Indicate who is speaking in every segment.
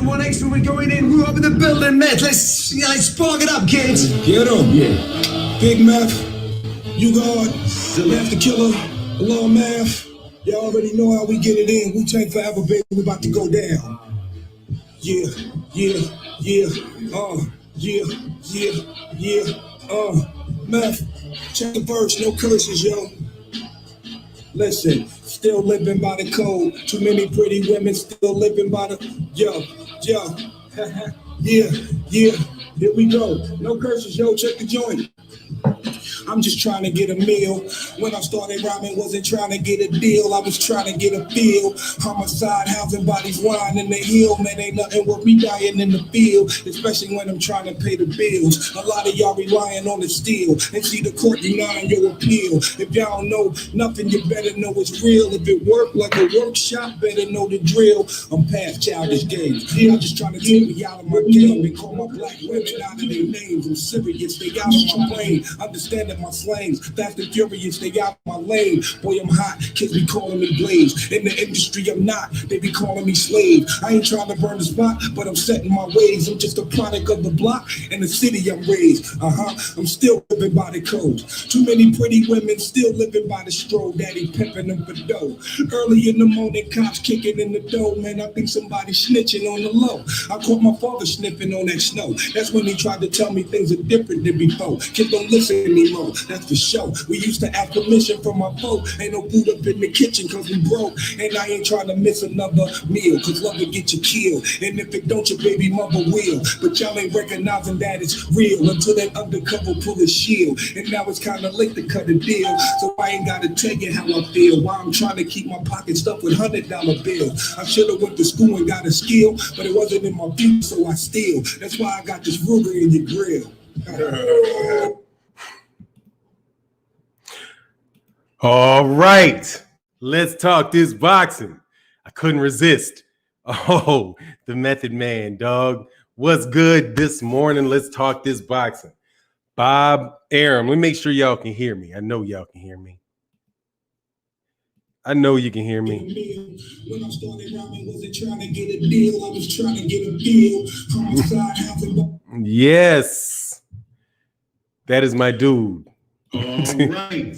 Speaker 1: one extra, we're going in. We're up in the building, Meth. Let's spark it up, kids.
Speaker 2: Get them. Yeah. Big Meth, you God, Meth the Killer, Law Math. Y'all already know how we get it in. Wu-Tang forever, baby. We about to go down. Yeah. Meth, check the verse, no curses, yo. Listen, still living by the code. Too many pretty women still living by the yo. Yeah. Here we go. No curses, yo. Check the joint. I'm just trying to get a meal. When I started rhyming, wasn't trying to get a deal. I was trying to get a feel. Homicide, housing bodies, wine in the hill. Man, ain't nothing worth me dying in the field, especially when I'm trying to pay the bills. A lot of y'all relying on the steel and see the court denying your appeal. If y'all don't know nothing, you better know it's real. If it worked like a workshop, better know the drill. I'm past childish games. I'm just trying to take me out of my game and call my black women out of their names. I'm serious, they out of my brain. Understanding my slangs, fast and furious, they out my lane. Boy, I'm hot, kids be calling me Blaze. In the industry, I'm not, they be calling me slave. I ain't trying to burn the spot, but I'm setting my ways. I'm just a product of the block and the city I'm raised. I'm still living by the code. Too many pretty women still living by the stroll. Daddy pimping them for dough. Early in the morning, cops kicking in the door. Man, I think somebody snitching on the low. I caught my father sniffing on that snow. That's when he tried to tell me things are different than before. Kids don't listen anymore. That's for sure. We used to ask permission from my folk. Ain't no food up in the kitchen cause we broke. And I ain't trying to miss another meal cause love will get you killed. And if it don't, your baby mother will. But y'all ain't recognizing that it's real until that undercover pull a shield. And now it's kind of late to cut a deal. So I ain't gotta tell you how I feel. Why I'm trying to keep my pocket stuffed with $100 bills. I should have went to school and got a skill, but it wasn't in my future, so I steal. That's why I got this Ruger in your grill.
Speaker 3: All right, let's talk this boxing. I couldn't resist. Oh, the Method Man, dog. What's good this morning? Let's talk this boxing. Bob Arum, let me make sure y'all can hear me. I know y'all can hear me. I know you can hear me.
Speaker 2: When I started rhyming, wasn't trying to get a deal. I was trying to get a deal.
Speaker 3: Yes, that is my dude.
Speaker 4: All right.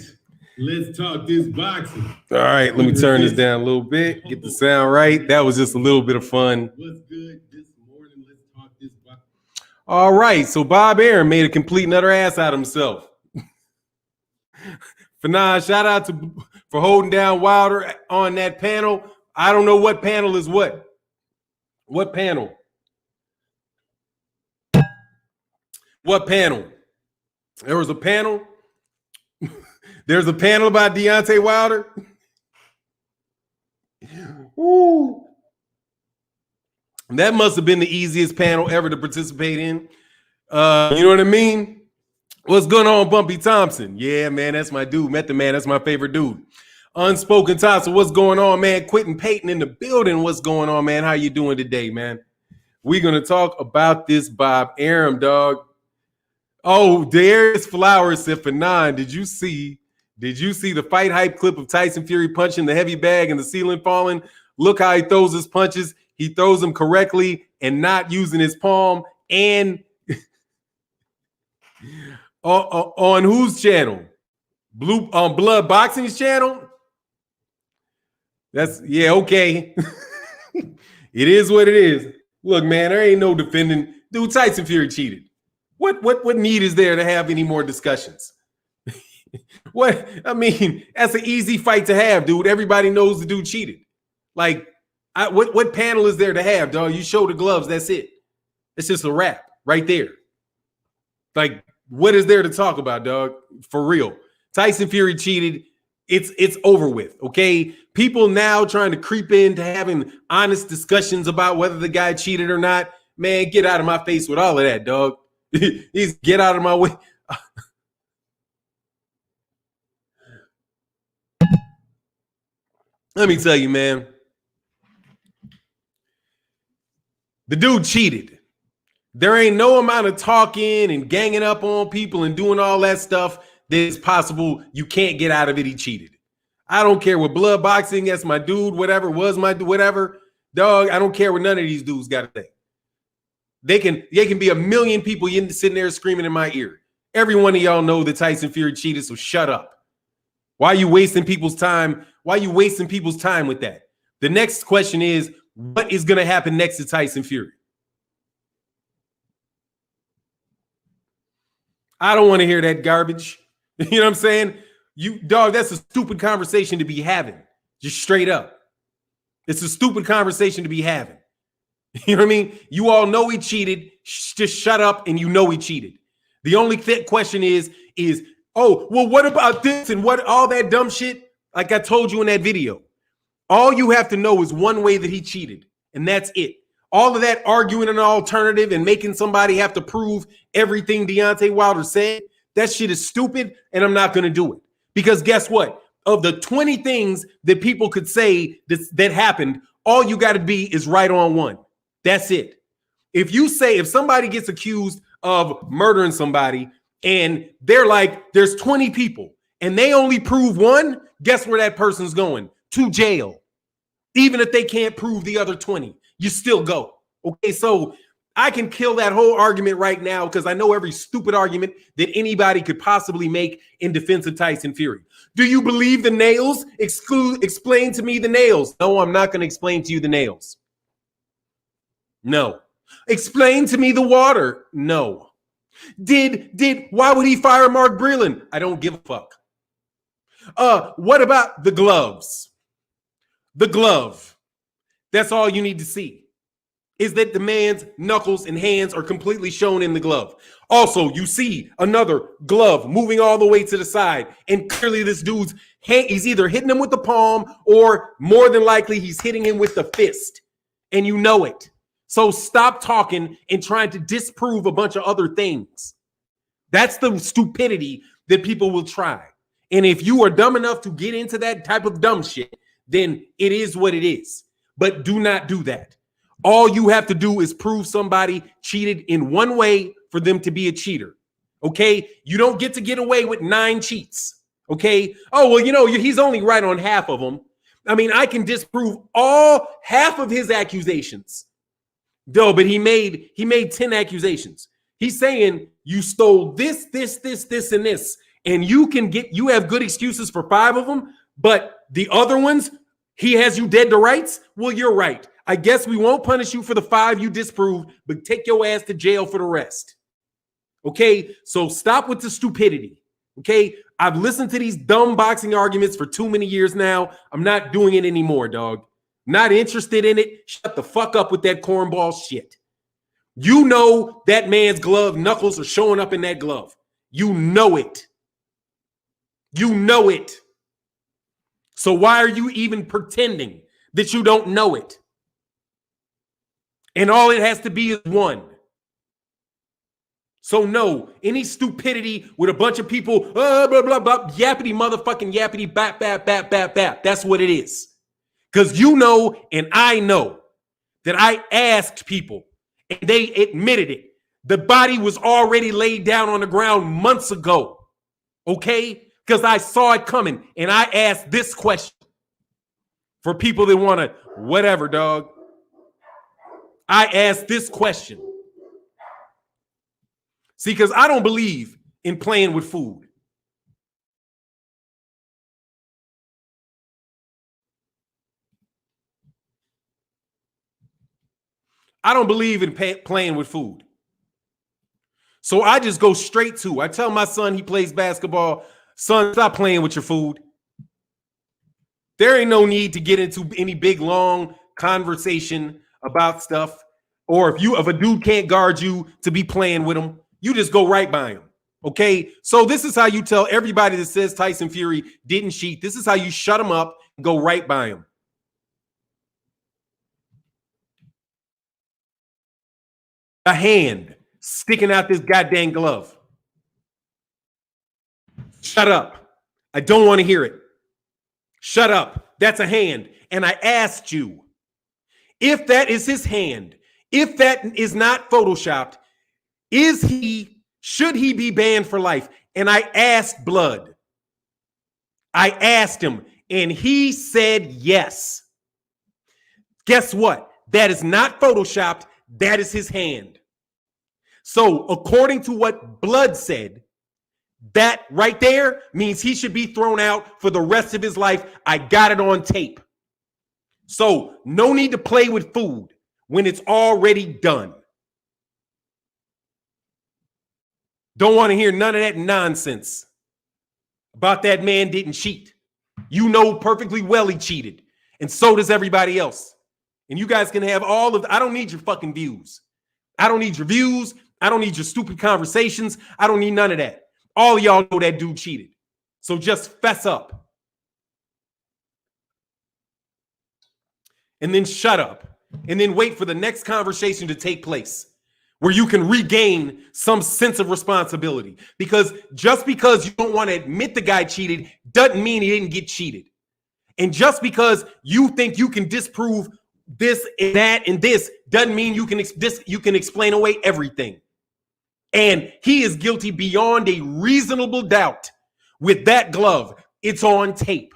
Speaker 4: Let's talk this boxing.
Speaker 3: All right, let me turn this down a little bit, get the sound right. That was just a little bit of fun.
Speaker 4: What's good this morning? Let's talk this boxing.
Speaker 3: All right, so Bob Arum made a complete and utter ass out of himself. Fannon, shout out for holding down Wilder on that panel. I don't know what panel is what. What panel? What panel? There was a panel. There's a panel about Deontay Wilder. Ooh. That must have been the easiest panel ever to participate in. You know what I mean? What's going on, Bumpy Thompson? Yeah, man, that's my dude. Met the man, that's my favorite dude. Unspoken Toss, what's going on, man? Quentin Payton in the building. What's going on, man? How you doing today, man? We're going to talk about this Bob Arum, dog. Oh, Darius Flowers said, Fannon, did you see the fight hype clip of Tyson Fury punching the heavy bag and the ceiling falling? Look how he throws his punches. He throws them correctly and not using his palm. And on whose channel? Blood Boxing's channel? That's, yeah, okay. It is what it is. Look, man, there ain't no defending. Dude, Tyson Fury cheated. What need is there to have any more discussions? What, I mean, that's an easy fight to have, dude. Everybody knows the dude cheated. Like, what panel is there to have, dog? You show the gloves, that's it. It's just a wrap right there. Like, what is there to talk about, dog? For real. Tyson Fury cheated. It's over with, okay? People now trying to creep into having honest discussions about whether the guy cheated or not. Man, get out of my face with all of that, dog. He's get out of my way. Let me tell you, man. The dude cheated. There ain't no amount of talking and ganging up on people and doing all that stuff that is possible. You can't get out of it. He cheated. I don't care what blood boxing, that's my dude, whatever was my whatever. Dog, I don't care what none of these dudes got to say. They can be a million people sitting there screaming in my ear. Every one of y'all know that Tyson Fury cheated, so shut up. Why are you wasting people's time? Why are you wasting people's time with that? The next question is, what is going to happen next to Tyson Fury? I don't want to hear that garbage. You know what I'm saying? Dog, that's a stupid conversation to be having. Just straight up. It's a stupid conversation to be having. You know what I mean? You all know he cheated. Just shut up and you know he cheated. The only question is, oh, well, what about this and what all that dumb shit? Like I told you in that video. All you have to know is one way that he cheated, and that's it. All of that arguing an alternative and making somebody have to prove everything Deontay Wilder said, that shit is stupid, and I'm not going to do it. Because guess what? Of the 20 things that people could say that happened, all you got to be is right on one. That's it. If somebody gets accused of murdering somebody and they're like, there's 20 people and they only prove one, guess where that person's going? To jail. Even if they can't prove the other 20, you still go. Okay, so I can kill that whole argument right now because I know every stupid argument that anybody could possibly make in defense of Tyson Fury. Do you believe the nails? Explain to me the nails. No, I'm not going to explain to you the nails. No. Explain to me the water. No. Why would he fire Mark Breland? I don't give a fuck. What about the gloves? The glove. That's all you need to see. Is that the man's knuckles and hands are completely shown in the glove. Also, you see another glove moving all the way to the side. And clearly this dude's hand, he's either hitting him with the palm or more than likely he's hitting him with the fist. And you know it. So stop talking and trying to disprove a bunch of other things. That's the stupidity that people will try. And if you are dumb enough to get into that type of dumb shit, then it is what it is. But do not do that. All you have to do is prove somebody cheated in one way for them to be a cheater. Okay? You don't get away with 9 cheats. Okay? Oh, well, you know, he's only right on half of them. I mean, I can disprove half of his accusations. No, but he made 10 accusations. He's saying you stole this, and this. And you have good excuses for 5 of them, but the other ones, he has you dead to rights? Well, you're right. I guess we won't punish you for the 5 you disproved, but take your ass to jail for the rest. Okay? So stop with the stupidity. Okay? I've listened to these dumb boxing arguments for too many years now. I'm not doing it anymore, dog. Not interested in it. Shut the fuck up with that cornball shit. You know that man's glove knuckles are showing up in that glove. You know it. You know it. So why are you even pretending that you don't know it? And all it has to be is one. So no, any stupidity with a bunch of people, blah, blah, blah, yappity motherfucking yappity, bap, bap, bap, bap, bap. That's what it is. Because you know and I know that I asked people and they admitted it. The body was already laid down on the ground months ago. Okay? Because I saw it coming and I asked this question for people that want to, whatever, dog. I asked this question. See, because I don't believe in playing with food. I don't believe in playing with food. So I just go straight to, I tell my son, he plays basketball, son, stop playing with your food. There ain't no need to get into any big, long conversation about stuff. Or if a dude can't guard you to be playing with him, you just go right by him. Okay? So this is how you tell everybody that says Tyson Fury didn't cheat. This is how you shut him up and go right by him. A hand sticking out this goddamn glove. Shut up. I don't want to hear it. Shut up. That's a hand. And I asked you, if that is his hand, if that is not photoshopped, should he be banned for life? And I asked Blood. I asked him, and he said yes. Guess what? That is not photoshopped. That is his hand. So according to what Blood said, that right there means he should be thrown out for the rest of his life. I got it on tape. So no need to play with food when it's already done. Don't want to hear none of that nonsense about that man didn't cheat. You know perfectly well he cheated. And so does everybody else. And you guys can have all of I don't need your fucking views. I don't need your views. I don't need your stupid conversations. I don't need none of that. All of y'all know that dude cheated. So just fess up. And then shut up. And then wait for the next conversation to take place where you can regain some sense of responsibility. Because just because you don't want to admit the guy cheated doesn't mean he didn't get cheated. And just because you think you can disprove this and that and this doesn't mean you can explain away everything. And he is guilty beyond a reasonable doubt with that glove. It's on tape.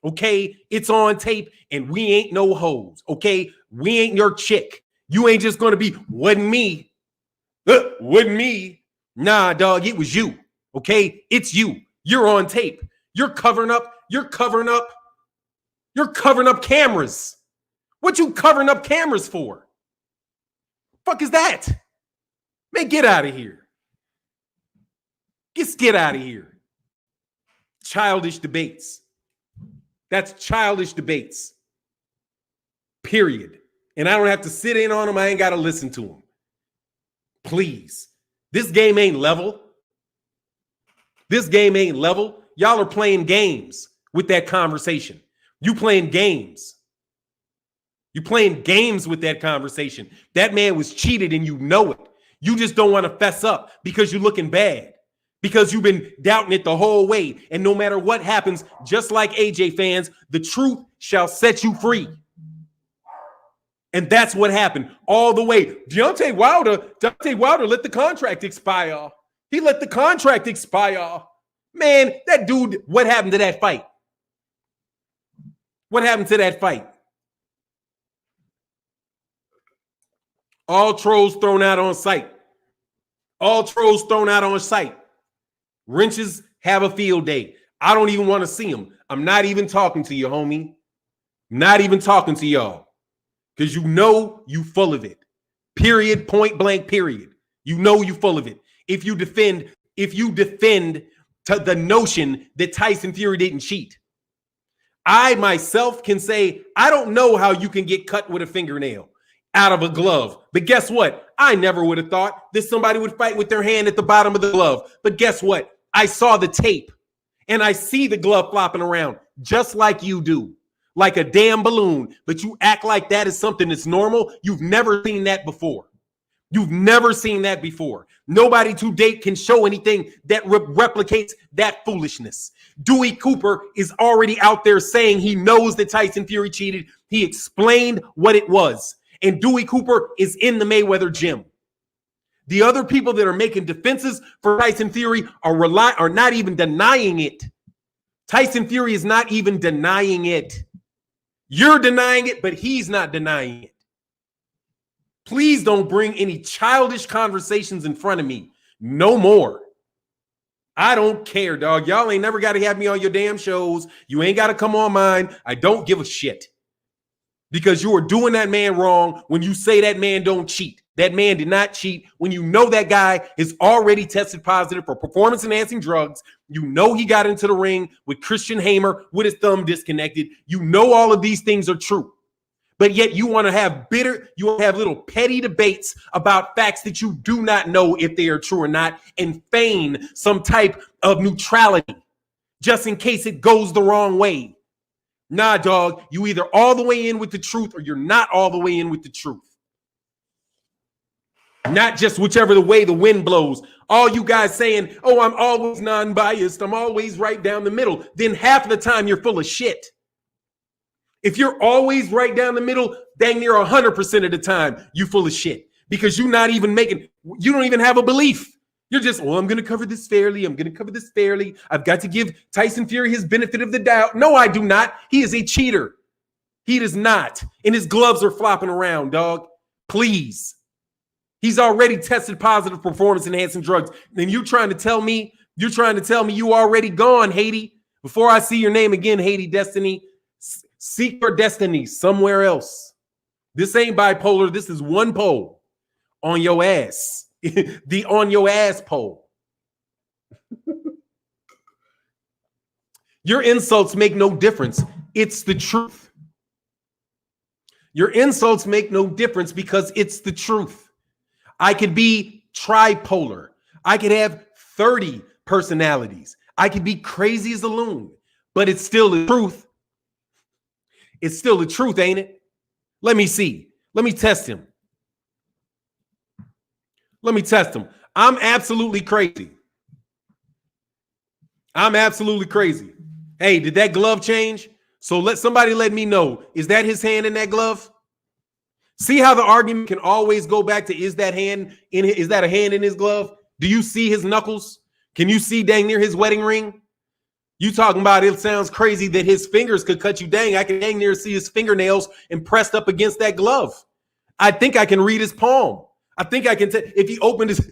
Speaker 3: Okay? It's on tape, and we ain't no hoes. Okay? We ain't your chick. You ain't just going to be, wasn't me. Wasn't me. Nah, dog, it was you. Okay? It's you. You're on tape. You're covering up cameras. What you covering up cameras for? Fuck is that? Man, get out of here. Just get out of here. Childish debates. That's childish debates. Period. And I don't have to sit in on them. I ain't got to listen to them. Please. This game ain't level. This game ain't level. Y'all are playing games with that conversation. You playing games. You playing games with that conversation. That man was cheated and you know it. You just don't want to fess up because you're looking bad. Because you've been doubting it the whole way. And no matter what happens, just like AJ fans, the truth shall set you free. And that's what happened all the way. Deontay Wilder let the contract expire. He let the contract expire. Man, that dude, what happened to that fight? What happened to that fight? All trolls thrown out on sight. All trolls thrown out on sight. Wrenches have a field day. I don't even want to see them. I'm not even talking to you, homie. Not even talking to y'all. Because you know you full of it. Period, point blank, period. You know you full of it. If you defend to the notion that Tyson Fury didn't cheat. I myself can say, I don't know how you can get cut with a fingernail out of a glove. But guess what? I never would have thought that somebody would fight with their hand at the bottom of the glove. But guess what? I saw the tape and I see the glove flopping around just like you do, like a damn balloon. But you act like that is something that's normal. You've never seen that before. You've never seen that before. Nobody to date can show anything that replicates that foolishness. Dewey Cooper is already out there saying he knows that Tyson Fury cheated. He explained what it was. And Dewey Cooper is in the Mayweather gym. The other people that are making defenses for Tyson Fury are not even denying it. Tyson Fury is not even denying it. You're denying it, but he's not denying it. Please don't bring any childish conversations in front of me. No more. I don't care, dog. Y'all ain't never got to have me on your damn shows. You ain't got to come on mine. I don't give a shit. Because you are doing that man wrong when you say that man don't cheat. That man did not cheat when you know that guy is already tested positive for performance-enhancing drugs. You know he got into the ring with Christian Hamer with his thumb disconnected. You know all of these things are true. But yet you want to have little petty debates about facts that you do not know if they are true or not and feign some type of neutrality just in case it goes the wrong way. Nah, dog, you either all the way in with the truth or you're not all the way in with the truth. Not just whichever the way the wind blows. All you guys saying, oh, I'm always non-biased. I'm always right down the middle. Then half of the time you're full of shit. If you're always right down the middle, dang near 100% of the time you full of shit. Because you don't even have a belief. You're just, I'm going to cover this fairly. I'm going to cover this fairly. I've got to give Tyson Fury his benefit of the doubt. No, I do not. He is a cheater. He does not. And his gloves are flopping around, dog. Please. He's already tested positive performance enhancing drugs. And you're trying to tell me you already gone, Haiti. Before I see your name again, Haiti Destiny, seek your destiny somewhere else. This ain't bipolar. This is one pole on your ass. The on your ass pole. Your insults make no difference. It's the truth. Your insults make no difference because it's the truth. I could be tripolar. I could have 30 personalities. I could be crazy as a loon, but it's still the truth. It's still the truth, ain't it? Let me see. Let me test him. Let me test him. I'm absolutely crazy. I'm absolutely crazy. Hey, did that glove change? So let somebody let me know. Is that his hand in that glove? See how the argument can always go back to, is that a hand in his glove? Do you see his knuckles? Can you see dang near his wedding ring? You talking about it sounds crazy that his fingers could cut you. Dang, I can dang near see his fingernails impressed up against that glove. I think I can read his palm. I think I can if he opened his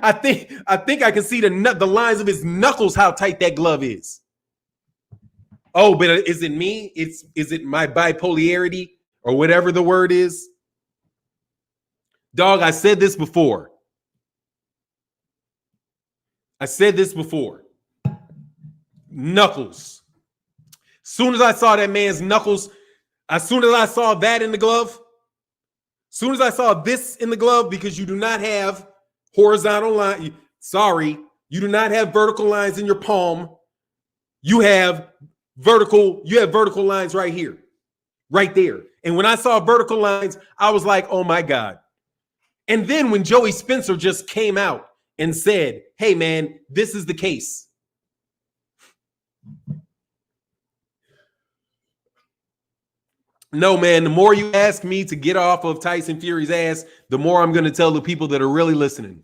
Speaker 3: I think I can see the lines of his knuckles, how tight that glove is. Oh, but is it me? Is it my bipolarity or whatever the word is? Dog, I said this before. Knuckles. Soon as I saw that man's knuckles, as soon as I saw that in the glove, soon as I saw this in the glove, because you do not have horizontal line. Sorry, you do not have vertical lines in your palm. You have vertical lines right here, right there. And when I saw vertical lines, I was like, oh my God. And then when Joey Spencer just came out and said, hey man, this is the case. No, man, the more you ask me to get off of Tyson Fury's ass, the more I'm going to tell the people that are really listening.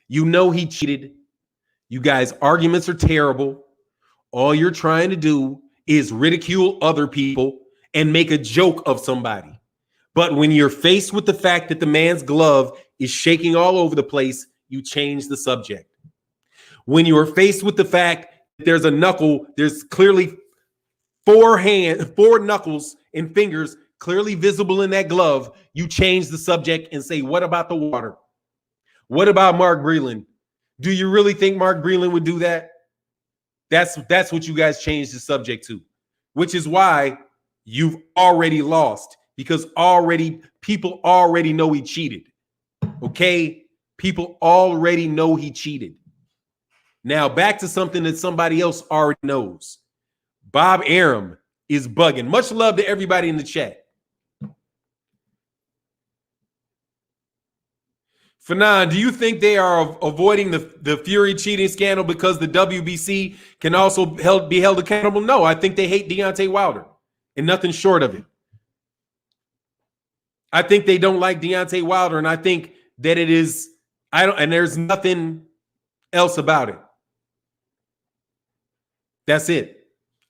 Speaker 3: You know he cheated. You guys' arguments are terrible. All you're trying to do is ridicule other people and make a joke of somebody. But when you're faced with the fact that the man's glove is shaking all over the place, you change the subject. When you are faced with the fact that there's a knuckle, there's clearly four knuckles and fingers clearly visible in that glove, you change the subject and say, what about the water? What about Mark Breland? Do you really think Mark Breland would do that? That's what you guys changed the subject to, which is why you've already lost, because people already know he cheated. Okay? People already know he cheated. Now back to something that somebody else already knows. Bob Arum is bugging. Much love to everybody in the chat. Fannon, do you think they are avoiding the Fury cheating scandal because the WBC can also be held accountable? No, I think they hate Deontay Wilder and nothing short of it. I think they don't like Deontay Wilder, and I think that it is, and there's nothing else about it. That's it.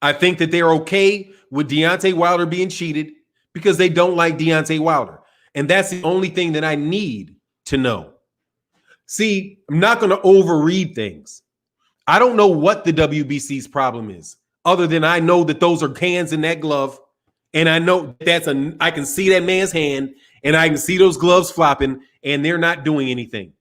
Speaker 3: I think that they're okay with Deontay Wilder being cheated because they don't like Deontay Wilder. And that's the only thing that I need to know. See, I'm not going to overread things. I don't know what the WBC's problem is, other than I know that those are hands in that glove. And I know I can see that man's hand, and I can see those gloves flopping, and they're not doing anything.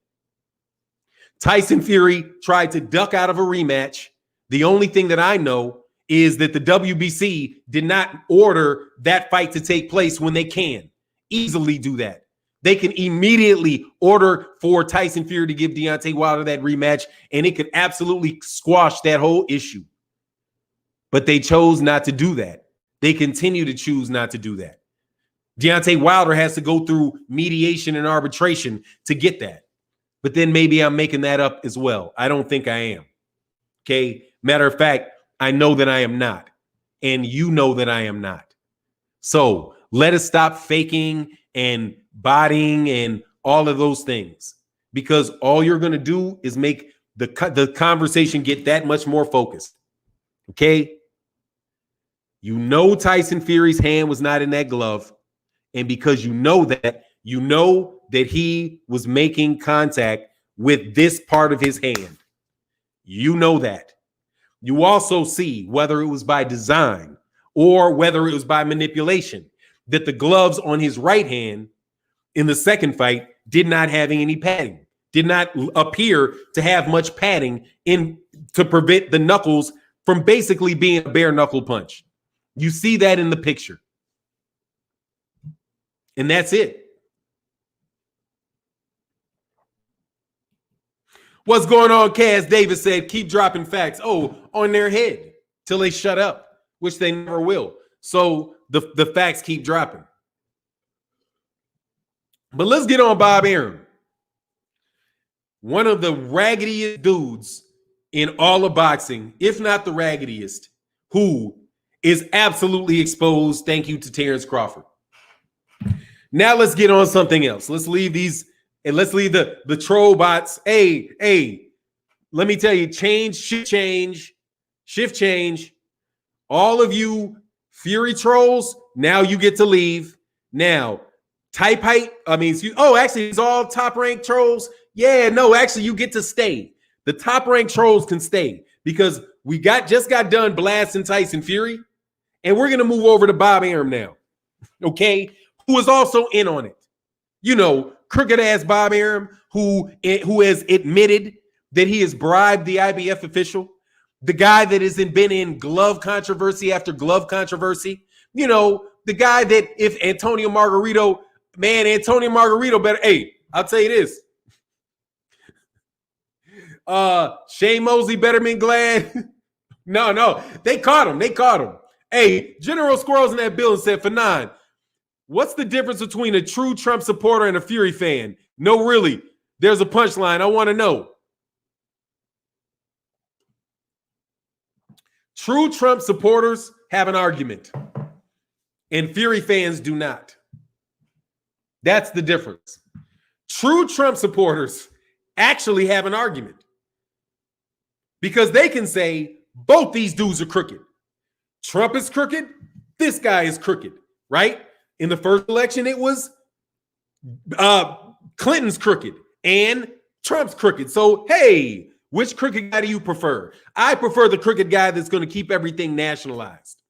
Speaker 3: Tyson Fury tried to duck out of a rematch. The only thing that I know is that the WBC did not order that fight to take place when they can easily do that. They can immediately order for Tyson Fury to give Deontay Wilder that rematch, and it could absolutely squash that whole issue. But they chose not to do that. They continue to choose not to do that. Deontay Wilder has to go through mediation and arbitration to get that. But then maybe I'm making that up as well. I don't think I am. Okay. Matter of fact, I know that I am not. And you know that I am not. So let us stop faking and botting and all of those things, because all you're going to do is make the conversation get that much more focused. Okay. You know Tyson Fury's hand was not in that glove. And because you know that, you know that he was making contact with this part of his hand. You know that. You also see, whether it was by design or whether it was by manipulation, that the gloves on his right hand in the second fight did not have any padding, did not appear to have much padding in to prevent the knuckles from basically being a bare knuckle punch. You see that in the picture. And that's it. What's going on, Kaz? David said, keep dropping facts. Oh, on their head till they shut up, which they never will. So the facts keep dropping. But let's get on Bob Arum. One of the raggediest dudes in all of boxing, if not the raggediest, who is absolutely exposed. Thank you to Terence Crawford. Now let's get on something else. Let's leave these and let's leave the troll bots. Hey, let me tell you, shift change. All of you Fury trolls, now you get to leave. Now, actually, it's all top-ranked trolls. Yeah, no, actually, you get to stay. The top-ranked trolls can stay because we just got done blasting Tyson Fury, and we're going to move over to Bob Arum now, okay, who is also in on it. You know, crooked-ass Bob Arum, who has admitted that he has bribed the IBF official, the guy that has been in glove controversy after glove controversy, you know, the guy that if Antonio Margarito better, hey, I'll tell you this. Shane Mosley better been glad. No, they caught him. Hey, General Squirrels in that building said, Fannon, what's the difference between a true Trump supporter and a Fury fan? No, really. There's a punchline. I want to know. True Trump supporters have an argument, and Fury fans do not. That's the difference. True Trump supporters actually have an argument because they can say both these dudes are crooked. Trump is crooked. This guy is crooked, right? In the first election, it was Clinton's crooked and Trump's crooked. So, hey, which crooked guy do you prefer? I prefer the crooked guy that's going to keep everything nationalized.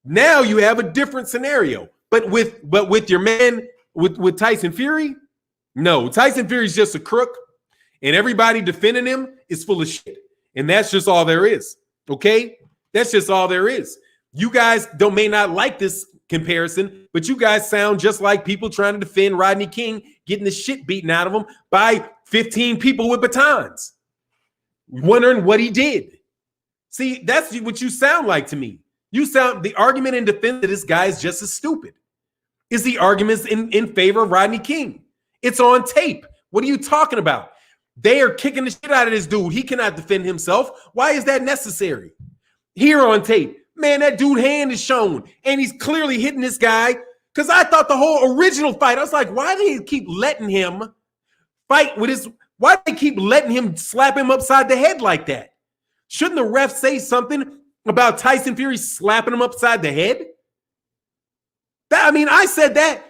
Speaker 3: Now you have a different scenario, but with your man, with Tyson Fury, no, Tyson Fury is just a crook, and everybody defending him is full of shit, and that's just all there is. Okay, that's just all there is. You guys may not like this comparison, but you guys sound just like people trying to defend Rodney King getting the shit beaten out of him by 15 people with batons, wondering what he did. See, that's what you sound like to me. The argument in defense of this guy is just as stupid. Is the arguments in favor of Rodney King? It's on tape. What are you talking about? They are kicking the shit out of this dude. He cannot defend himself. Why is that necessary? Here on tape, man, that dude's hand is shown, and he's clearly hitting this guy. Because I thought the whole original fight, I was like, why do they keep letting him fight with his? Why do they keep letting him slap him upside the head like that? Shouldn't the ref say something about Tyson Fury slapping him upside the head? I said that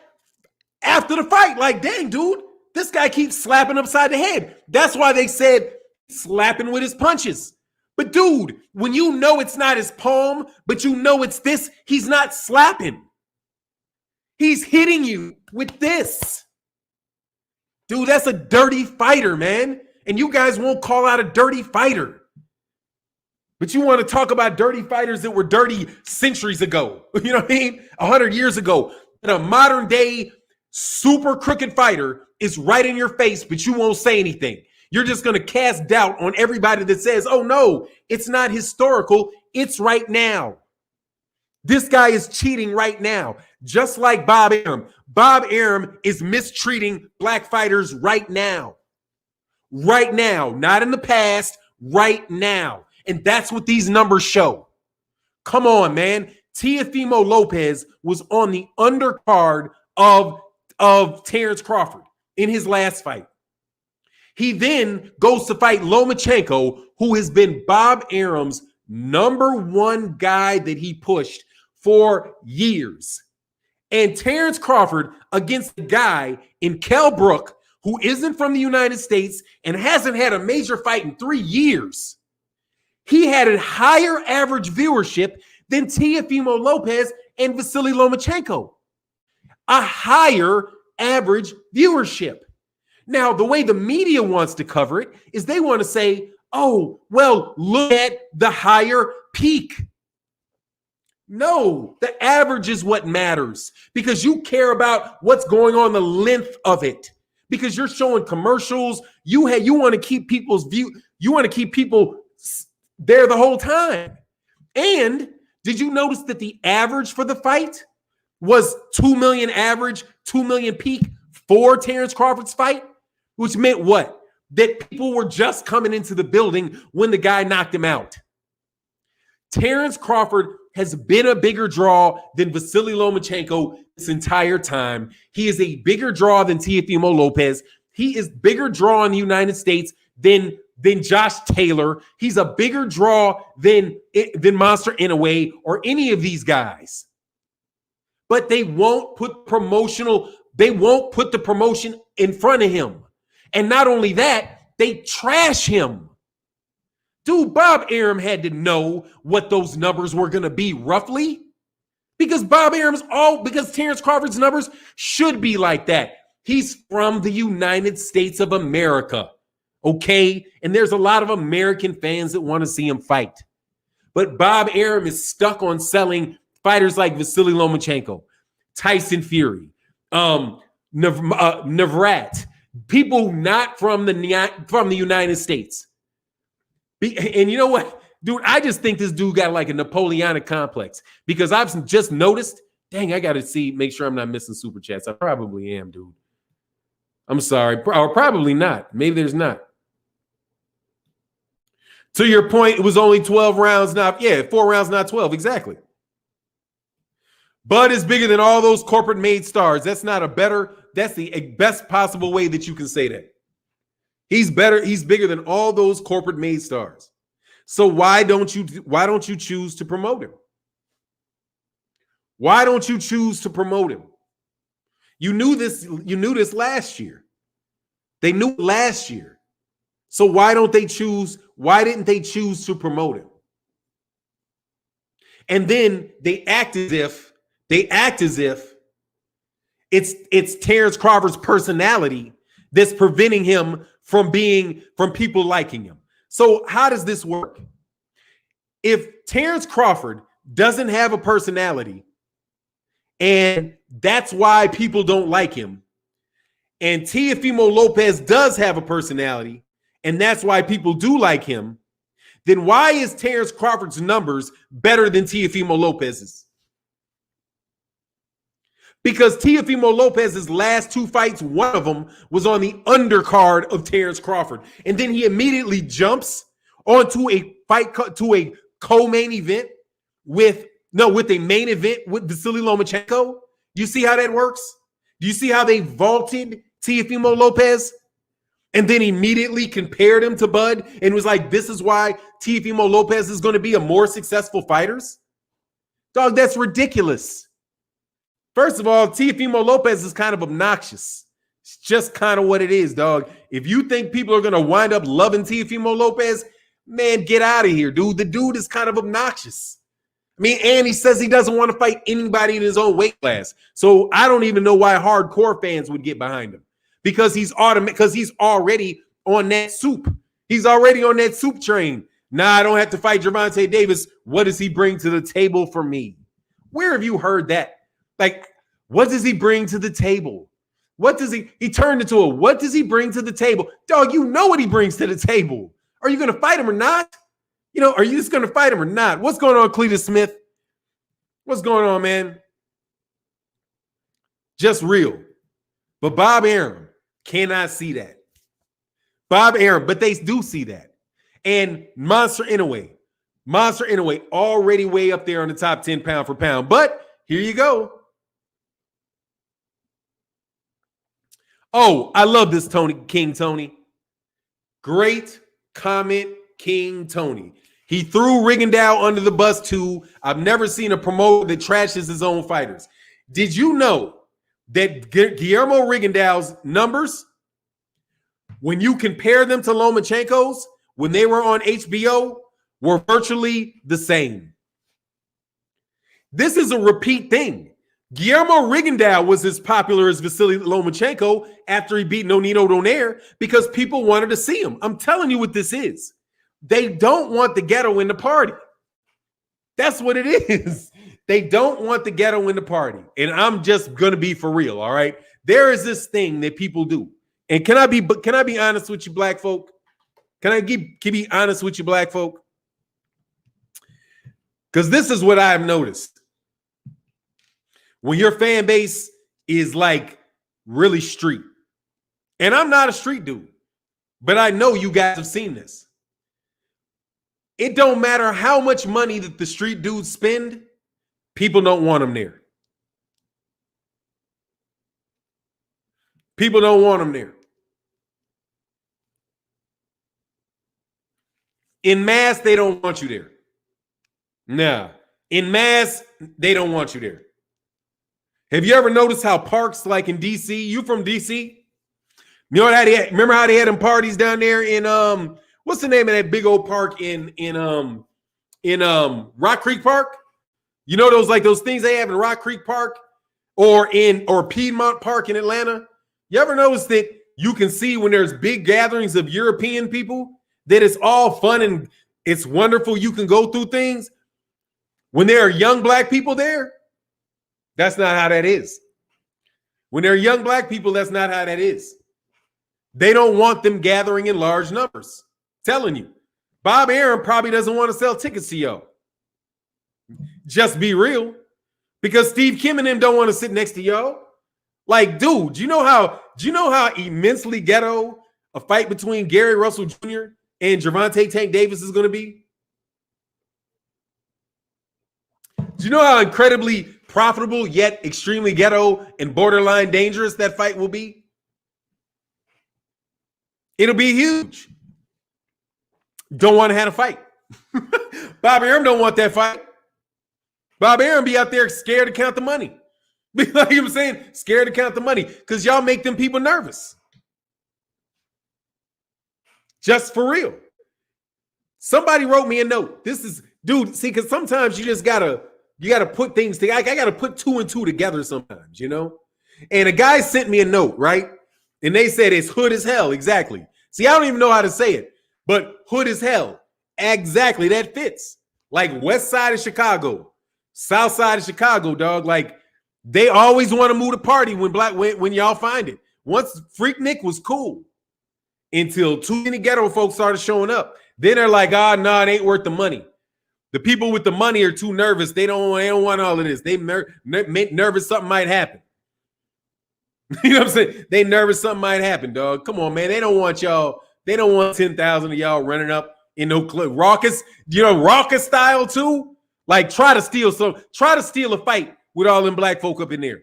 Speaker 3: after the fight. Like, dang, dude, this guy keeps slapping upside the head. That's why they said slapping with his punches. But, dude, when you know it's not his palm, but you know it's this, he's not slapping. He's hitting you with this. Dude, that's a dirty fighter, man. And you guys won't call out a dirty fighter. But you want to talk about dirty fighters that were dirty centuries ago. You know what I mean? 100 years ago. And a modern day super crooked fighter is right in your face, but you won't say anything. You're just going to cast doubt on everybody that says, oh, no, it's not historical. It's right now. This guy is cheating right now, just like Bob Arum. Bob Arum is mistreating black fighters right now. Right now, not in the past, right now. And that's what these numbers show. Come on, man. Teofimo Lopez was on the undercard of Terence Crawford in his last fight. He then goes to fight Lomachenko, who has been Bob Arum's number one guy that he pushed for years. And Terence Crawford against a guy in Kell Brook who isn't from the United States and hasn't had a major fight in 3 years. He had a higher average viewership than Teofimo Lopez and Vasily Lomachenko. A higher average viewership. Now, the way the media wants to cover it is they want to say, oh, well, look at the higher peak. No, the average is what matters because you care about what's going on the length of it. Because you're showing commercials, you want to keep people's view, you want to keep people there the whole time. And did you notice that the average for the fight was 2 million average, 2 million peak for Terence Crawford's fight? Which meant what? That people were just coming into the building when the guy knocked him out. Terence Crawford has been a bigger draw than Vasily Lomachenko this entire time. He is a bigger draw than Teofimo Lopez. He is bigger draw in the United States than Josh Taylor. He's a bigger draw than Monster Inoue or any of these guys. But they won't put the promotion in front of him. And not only that, they trash him. Dude, Bob Arum had to know what those numbers were going to be roughly because because Terence Crawford's numbers should be like that. He's from the United States of America, okay? And there's a lot of American fans that want to see him fight. But Bob Arum is stuck on selling fighters like Vasily Lomachenko, Tyson Fury, Navrat, people not from the United States. And you know what, dude? I just think this dude got like a Napoleonic complex because I've just noticed. Dang, I got to make sure I'm not missing super chats. I probably am, dude. I'm sorry, or probably not. Maybe there's not. To your point, it was only 12 rounds, 4 rounds, not 12. Exactly. Bud is bigger than all those corporate made stars. That's the best possible way that you can say that. He's bigger than all those corporate made stars. So why don't you choose to promote him? Why don't you choose to promote him? You knew this last year. They knew last year. So why didn't they choose to promote him? And then they act as if it's Terence Crawford's personality that's preventing him from people liking him. So how does this work? If Terence Crawford doesn't have a personality and that's why people don't like him, and Teofimo Lopez does have a personality and that's why people do like him, then why is Terence Crawford's numbers better than Teofimo Lopez's? Because Teofimo Lopez's last 2 fights, one of them was on the undercard of Terence Crawford. And then he immediately jumps onto a co-main event with a main event with Vasily Lomachenko. You see how that works? Do you see how they vaulted Teofimo Lopez? And then immediately compared him to Bud and was like, this is why Teofimo Lopez is going to be a more successful fighter? Dog, that's ridiculous. First of all, Teofimo Lopez is kind of obnoxious. It's just kind of what it is, dog. If you think people are going to wind up loving Teofimo Lopez, man, get out of here, dude. The dude is kind of obnoxious. I mean, and he says he doesn't want to fight anybody in his own weight class. So I don't even know why hardcore fans would get behind him because he's already on that soup. He's already on that soup train. Nah, I don't have to fight Gervonta Davis. What does he bring to the table for me? Where have you heard that? Like, what does he bring to the table? He turned into what does he bring to the table? Dog, you know what he brings to the table. Are you going to fight him or not? Are you just going to fight him or not? What's going on, Cletus Smith? What's going on, man? Just real. But Bob Arum cannot see that. Bob Arum, but they do see that. And Monster Inoue already way up there on the top 10 pound for pound. But here you go. Oh, I love this King Tony. Great comment, King Tony. He threw Rigondeaux under the bus too. I've never seen a promoter that trashes his own fighters. Did you know that Guillermo Rigondeaux's numbers, when you compare them to Lomachenko's, when they were on HBO, were virtually the same? This is a repeat thing. Guillermo Rigondeaux was as popular as Vasily Lomachenko after he beat Nonito Donaire because people wanted to see him. I'm telling you what this is. They don't want the ghetto in the party. That's what it is. They don't want the ghetto in the party. And I'm just going to be for real, all right? There is this thing that people do. And can I be honest with you, black folk? Can I be honest with you, black folk? Because this is what I've noticed. When your fan base is like really street, and I'm not a street dude, but I know you guys have seen this. It don't matter how much money that the street dudes spend, people don't want them there. People don't want them there. In mass, they don't want you there. Nah. In mass, they don't want you there. Have you ever noticed how parks like in DC, you from DC? You know how remember how they had them parties down there in what's the name of that big old park in Rock Creek Park? You know those things they have in Rock Creek Park or Piedmont Park in Atlanta? You ever notice that you can see when there's big gatherings of European people that it's all fun and it's wonderful, you can go through things? When there are young black people there, that's not how that is. When there are young black people, that's not how that is. They don't want them gathering in large numbers. Telling you. Bob Arum probably doesn't want to sell tickets to y'all. Just be real. Because Steve Kim and them don't want to sit next to y'all. Like, dude, do you know how immensely ghetto a fight between Gary Russell Jr. and Gervonta Tank Davis is going to be? Do you know how incredibly profitable yet extremely ghetto and borderline dangerous that fight will be? It'll be huge. Don't want to have a fight. Bob Arum don't want that fight. Bob Arum be out there scared to count the money. Like I'm saying, scared to count the money because y'all make them people nervous. Just for real. Somebody wrote me a note. This is, dude, see, because sometimes you just gotta put things together. I gotta put two and two together sometimes, you know? And a guy sent me a note, right? And they said it's hood as hell. Exactly. See, I don't even know how to say it, but hood as hell. Exactly. That fits. Like west side of Chicago, south side of Chicago, dog. Like they always want to move the party when y'all find it. Once Freaknik was cool until too many ghetto folks started showing up. Then they're like, no, it ain't worth the money. The people with the money are too nervous. They don't want all of this. They nervous something might happen. You know what I'm saying? They nervous something might happen, dog. Come on, man. They don't want y'all. They don't want 10,000 of y'all running up in no raucous, raucous style too. Like try to steal a fight with all them black folk up in there.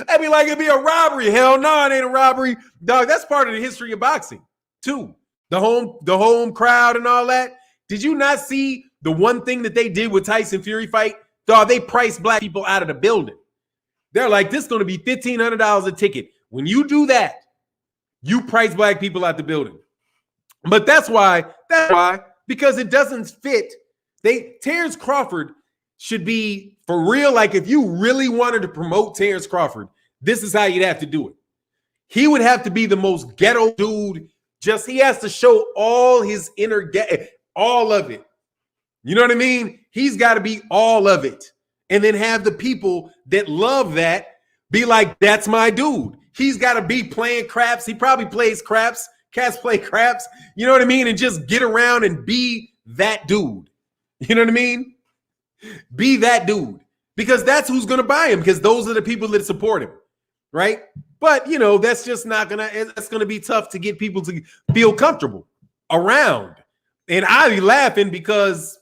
Speaker 3: I'd be like, it'd be a robbery. Hell no, it ain't a robbery. Dog, that's part of the history of boxing too. The home crowd and all that. Did you not see the one thing that they did with Tyson Fury fight? Dog, they priced black people out of the building. They're like, this is going to be $1,500 a ticket. When you do that, you price black people out the building. But that's why, because it doesn't fit. Terence Crawford should be, for real, like if you really wanted to promote Terence Crawford, this is how you'd have to do it. He would have to be the most ghetto dude. He has to show all his inner all of it. You know what I mean? He's got to be all of it. And then have the people that love that be like, that's my dude. He's got to be playing craps. He probably plays craps. Cats play craps. You know what I mean? And just get around and be that dude. You know what I mean? Be that dude. Because that's who's going to buy him. Because those are the people that support him. Right? But, that's just not going to, that's going to be tough to get people to feel comfortable around. And I be laughing because,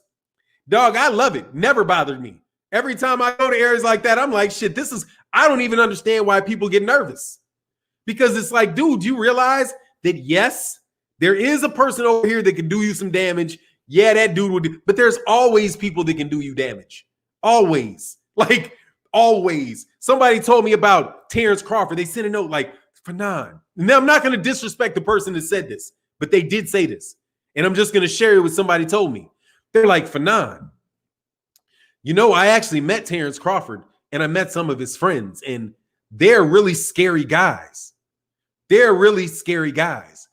Speaker 3: dog, I love it. Never bothered me. Every time I go to areas like that, I'm like, shit, I don't even understand why people get nervous. Because it's like, dude, you realize that, yes, there is a person over here that can do you some damage. Yeah, that dude would do, but there's always people that can do you damage. Always. Like, always. Somebody told me about Terence Crawford. They sent a note like, Fannon. Now, I'm not going to disrespect the person that said this, but they did say this. And I'm just going to share it with somebody told me. They're like, Fannon, you know, I actually met Terence Crawford and I met some of his friends, and they're really scary guys. They're really scary guys.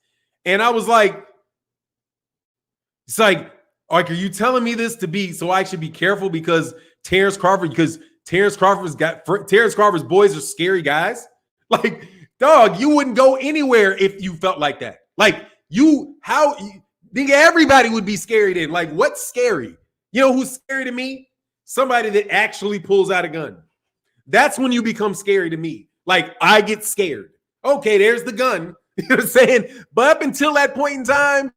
Speaker 3: And I was like, it's like, are you telling me this to be so I should be careful because Terence Crawford's boys are scary guys? Like, dog, you wouldn't go anywhere if you felt like that. Like, think everybody would be scary then. Like, what's scary? You know who's scary to me? Somebody that actually pulls out a gun. That's when you become scary to me. Like, I get scared. Okay, there's the gun. You know what I'm saying? But up until that point in time,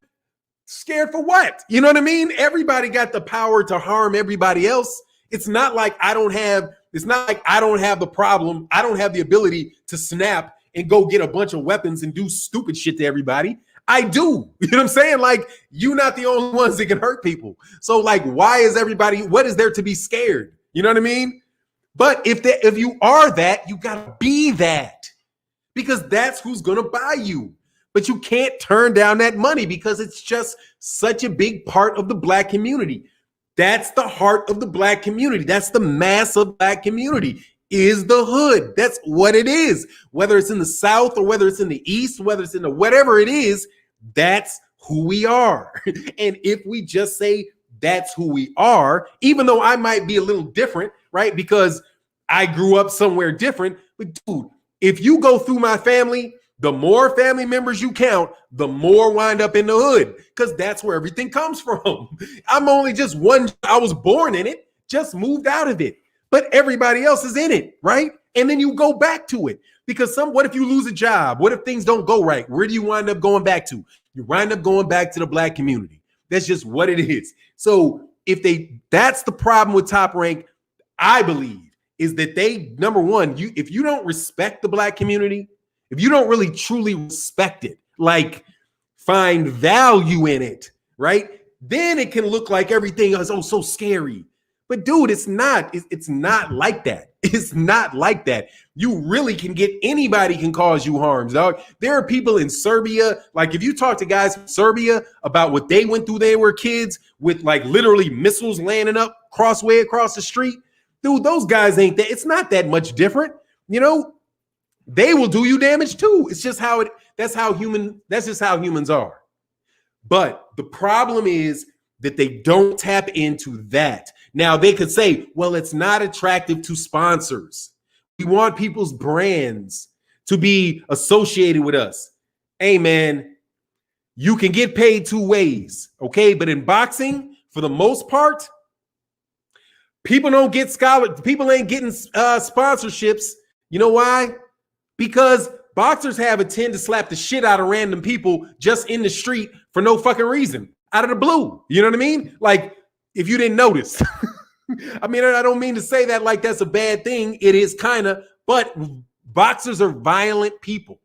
Speaker 3: scared for what? You know what I mean? Everybody got the power to harm everybody else. It's not like I don't have the problem. I don't have the ability to snap and go get a bunch of weapons and do stupid shit to everybody. I do. You know what I'm saying? Like, you're not the only ones that can hurt people. So, like, what is there to be scared? You know what I mean? But if you are that, you got to be that, because that's who's going to buy you. But you can't turn down that money because it's just such a big part of the Black community. That's the heart of the Black community. That's the mass of Black community, is the hood. That's what it is. Whether it's in the South or whether it's in the East, whether it's in the whatever it is, that's who we are. And if we just say that's who we are, even though I might be a little different, right? Because I grew up somewhere different. But dude, if you go through my family, the more family members you count, the more wind up in the hood, because that's where everything comes from. I'm only just one. I was born in it, just moved out of it, but everybody else is in it, right? And then you go back to it because what if you lose a job? What if things don't go right? Where do you wind up going back to? You wind up going back to the Black community. That's just what it is. So that's the problem with Top Rank, I believe, is that number one, if you don't respect the Black community, if you don't really truly respect it, like find value in it, right? Then it can look like everything is so scary. But dude, it's not. It's not like that. It's not like that. You really anybody can cause you harms, dog. There are people in Serbia, like if you talk to guys from Serbia about what they went through, they were kids with like literally missiles landing up across the street. Dude, those guys ain't that. It's not that much different, you know. They will do you damage too. It's just that's just how humans are. But the problem is that they don't tap into that. Now they could say, well, it's not attractive to sponsors. We want people's brands to be associated with us. Hey man, you can get paid two ways. Okay. But in boxing, for the most part, people ain't getting sponsorships. You know why? Because boxers have a tend to slap the shit out of random people just in the street for no fucking reason, out of the blue. You know what I mean? Like, if you didn't notice. I mean, I don't mean to say that like that's a bad thing. It is kind of, but boxers are violent people.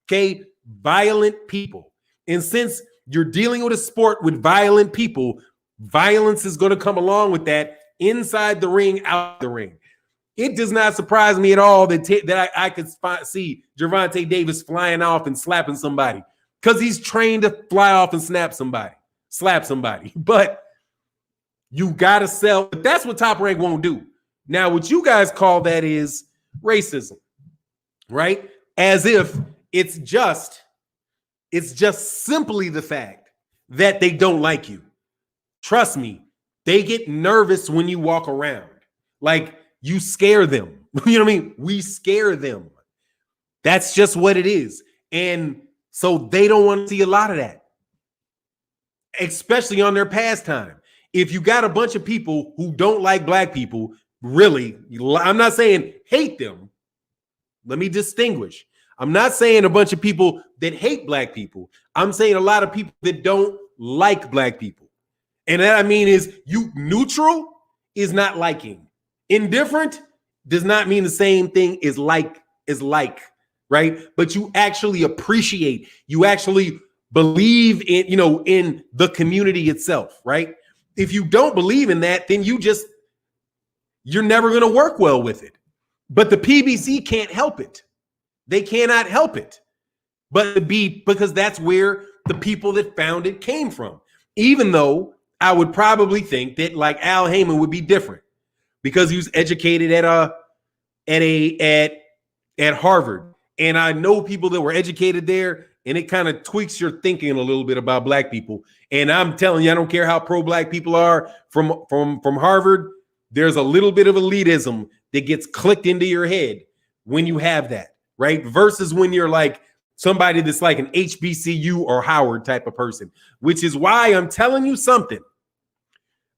Speaker 3: Okay? Violent people. And since you're dealing with a sport with violent people, violence is going to come along with that inside the ring, out the ring. It does not surprise me at all that I could see Gervonta Davis flying off and slapping somebody because he's trained to fly off and slap somebody. But you got to sell. But that's what Top Rank won't do. Now, what you guys call that is racism, right? As if it's just simply the fact that they don't like you. Trust me, they get nervous when you walk around. Like, you scare them. You know what I mean? We scare them. That's just what it is. And so they don't want to see a lot of that, especially on their pastime. If you got a bunch of people who don't like Black people, really, I'm not saying hate them. Let me distinguish. I'm not saying a bunch of people that hate Black people. I'm saying a lot of people that don't like Black people. And that I mean is you neutral is not liking. Indifferent does not mean the same thing as like, right? But you actually appreciate, you actually believe in, in the community itself, right? If you don't believe in that, then you're never going to work well with it. But the PBC can't help it. They cannot help it. But because that's where the people that found it came from. Even though I would probably think that like Al Heyman would be different because he was educated at Harvard. And I know people that were educated there, and it kind of tweaks your thinking a little bit about black people. And I'm telling you, I don't care how pro-black people are from Harvard, there's a little bit of elitism that gets clicked into your head when you have that, right? Versus when you're like somebody that's like an HBCU or Howard type of person, which is why I'm telling you something.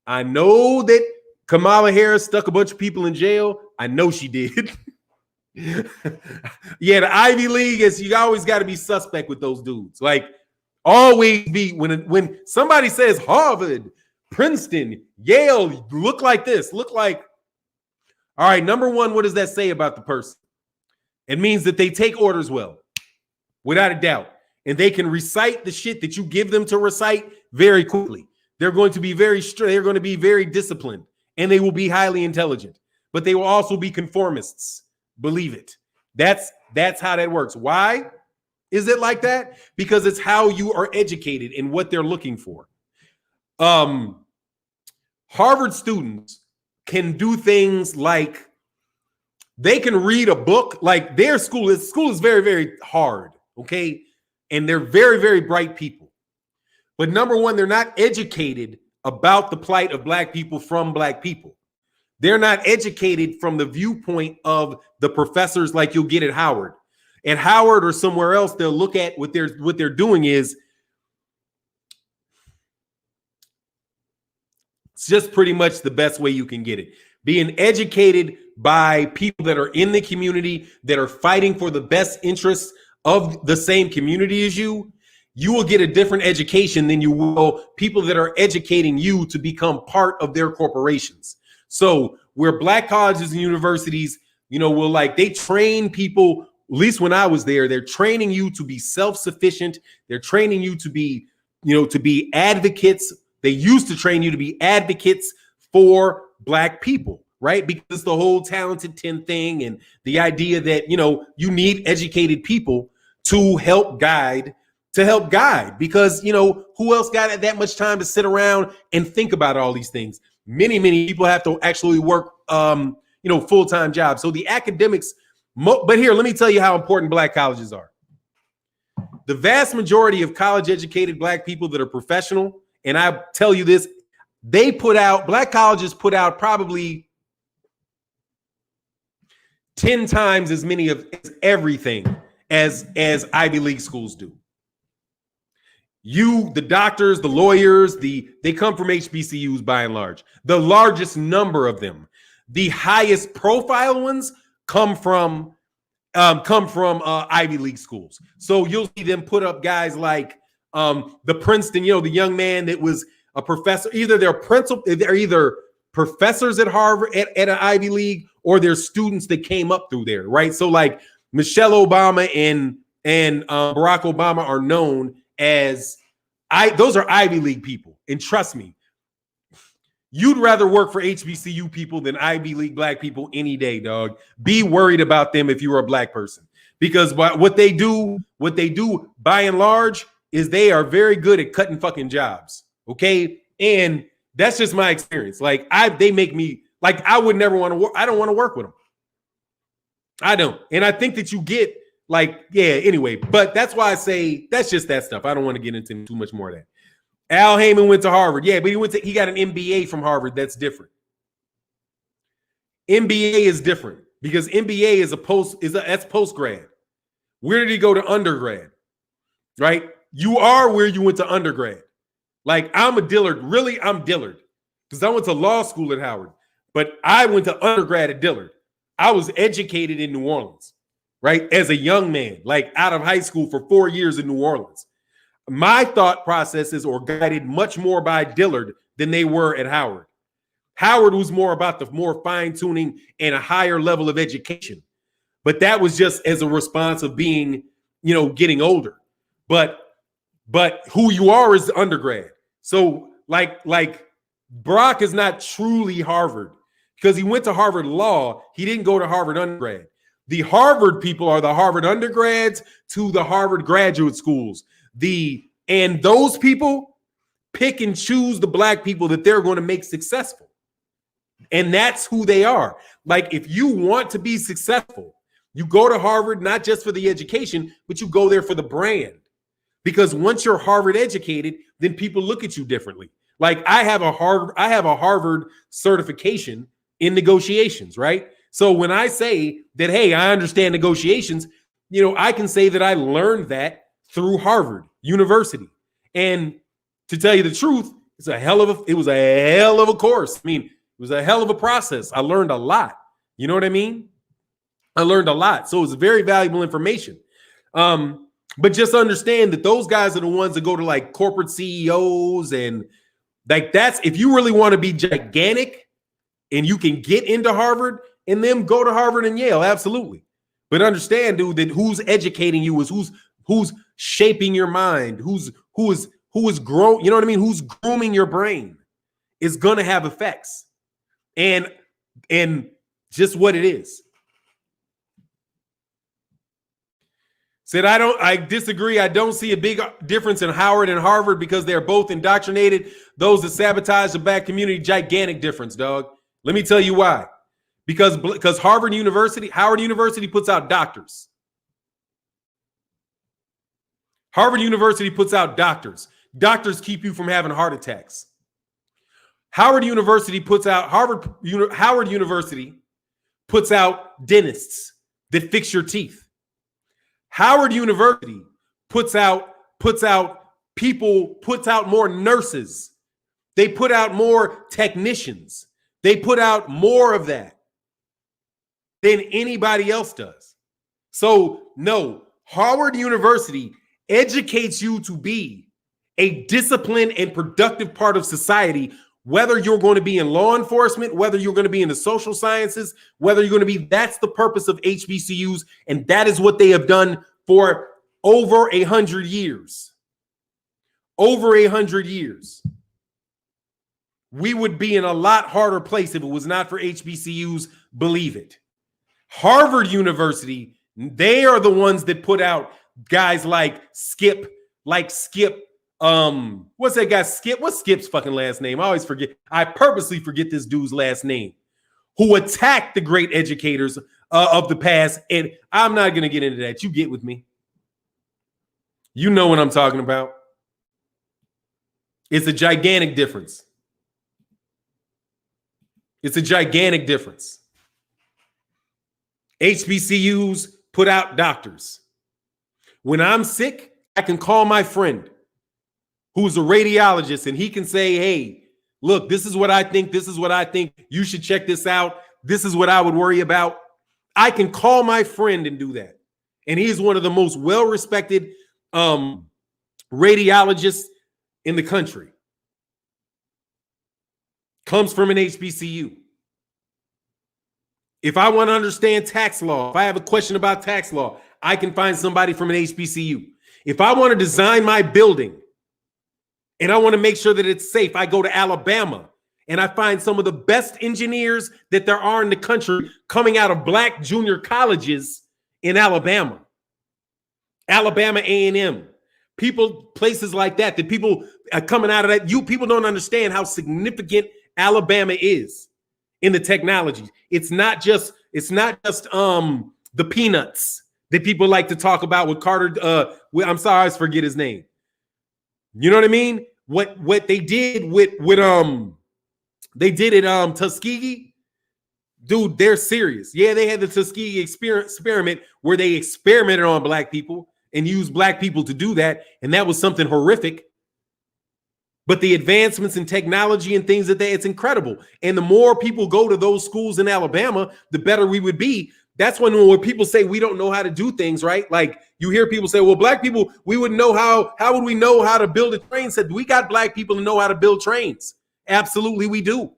Speaker 3: I know that Kamala Harris stuck a bunch of people in jail. I know she did. Yeah, the Ivy League is, you always got to be suspect with those dudes. Like, always be when somebody says Harvard, Princeton, Yale, look like this, look like, all right, number one, what does that say about the person? It means that they take orders well, without a doubt, and they can recite the shit that you give them to recite very quickly. They're going to be very strict, they're going to be very disciplined, and they will be highly intelligent, but they will also be conformists. Believe it. That's how that works. Why is it like that? Because it's how you are educated and what they're looking for. Harvard students can do things like they can read a book. Like their school is very, very hard, okay? And they're very, very bright people. But number one, they're not educated about the plight of black people from black people. They're not educated from the viewpoint of the professors like you'll get at Howard. At Howard or somewhere else, they'll look at what they're doing is it's just pretty much the best way you can get it. Being educated by people that are in the community, that are fighting for the best interests of the same community as you, you will get a different education than you will people that are educating you to become part of their corporations. So where black colleges and universities, will like, they train people, at least when I was there, they're training you to be self-sufficient. They're training you to be, to be advocates. They used to train you to be advocates for black people, right? Because the whole talented 10 thing and the idea that, you need educated people to help guide because, who else got that much time to sit around and think about all these things? Many people have to actually work, full-time jobs. So the academics, but here, let me tell you how important black colleges are. The vast majority of college-educated black people that are professional, and I tell you this, black colleges put out probably 10 times as many of everything as Ivy League schools do. The doctors, the lawyers, they come from HBCUs by and large. The largest number of them, the highest profile ones come from Ivy League schools. So you'll see them put up guys like the Princeton, the young man that was a professor. Either they're either professors at Harvard at an Ivy League, or they're students that came up through there, right? So like Michelle Obama and Barack Obama are known as those are Ivy League people. And trust me, you'd rather work for HBCU people than Ivy League black people any day, dog. Be worried about them if you're a black person, because what they do by and large is they are very good at cutting fucking jobs. Okay. And that's just my experience. Like they make me like, I would never want to work. I don't want to work with them. I don't. And I think that you get like, yeah, anyway, but that's why I say that's just that stuff. I don't want to get into too much more of that. Al Heyman went to Harvard. Yeah, but he got an MBA from Harvard. That's different. MBA is different because MBA is that's post grad. Where did he go to undergrad? Right? You are where you went to undergrad. Like I'm a Dillard. Really, I'm Dillard because I went to law school at Howard, but I went to undergrad at Dillard. I was educated in New Orleans, right? As a young man, like out of high school for 4 years in New Orleans. My thought processes are guided much more by Dillard than they were at Howard. Howard was more about the more fine tuning and a higher level of education. But that was just as a response of being, getting older. But who you are is undergrad. So like Barack is not truly Harvard because he went to Harvard Law. He didn't go to Harvard undergrad. The Harvard people are the Harvard undergrads to the Harvard graduate schools. And those people pick and choose the black people that they're going to make successful. And that's who they are. Like, if you want to be successful, you go to Harvard, not just for the education, but you go there for the brand. Because once you're Harvard educated, then people look at you differently. Like, I have a Harvard certification in negotiations, right? So when I say that, hey, I understand negotiations, I can say that I learned that through Harvard University. And to tell you the truth, it was a hell of a course. I mean, it was a hell of a process. I learned a lot. You know what I mean? I learned a lot. So it's very valuable information. But just understand that those guys are the ones that go to like corporate CEOs, and like, that's, if you really want to be gigantic and you can get into Harvard and then go to Harvard and Yale, absolutely. But understand, dude, that who's educating you is who's shaping your mind, who is growing, you know what I mean? Who's grooming your brain is going to have effects. And just what it is. Said, I disagree. I don't see a big difference in Howard and Harvard because they're both indoctrinated. Those that sabotage the black community, gigantic difference, dog. Let me tell you why. Because Howard University puts out doctors. Harvard University puts out doctors. Doctors keep you from having heart attacks. Howard University puts out dentists that fix your teeth. Howard University puts out more nurses. They put out more technicians. They put out more of that than anybody else does. So no, Howard University educates you to be a disciplined and productive part of society, whether you're going to be in law enforcement, whether you're going to be in the social sciences, whether you're going to be, that's the purpose of HBCUs. And that is what they have done for over 100 years. Over 100 years. We would be in a lot harder place if it was not for HBCUs, believe it. Harvard University, they are the ones that put out guys like Skip, what's that guy? Skip, what's Skip's fucking last name? I always forget. I purposely forget this dude's last name, who attacked the great educators of the past. And I'm not going to get into that. You get with me. You know what I'm talking about. It's a gigantic difference. It's a gigantic difference. HBCUs put out doctors. When I'm sick, I can call my friend who's a radiologist, and he can say, hey, look, this is what I think. This is what I think. You should check this out. This is what I would worry about. I can call my friend and do that. And he's one of the most well-respected radiologists in the country. Comes from an HBCU. If I want to understand tax law, if I have a question about tax law, I can find somebody from an HBCU. If I want to design my building and I want to make sure that it's safe, I go to Alabama and I find some of the best engineers that there are in the country coming out of black junior colleges in Alabama. Alabama A&M. Places like that people are coming out of that. People don't understand how significant Alabama is in the technology. It's not just the peanuts that people like to talk about with Carter. I'm sorry, I forget his name. You know what I mean? What they did with they did at Tuskegee, dude, they're serious. Yeah, they had the Tuskegee experiment where they experimented on black people and used black people to do that, and that was something horrific. But the advancements in technology and things it's incredible. And the more people go to those schools in Alabama, the better we would be. That's when people say we don't know how to do things, right? Like, you hear people say, well, black people, we wouldn't know how would we know how to build a train? Said, we got black people to know how to build trains. Absolutely, we do.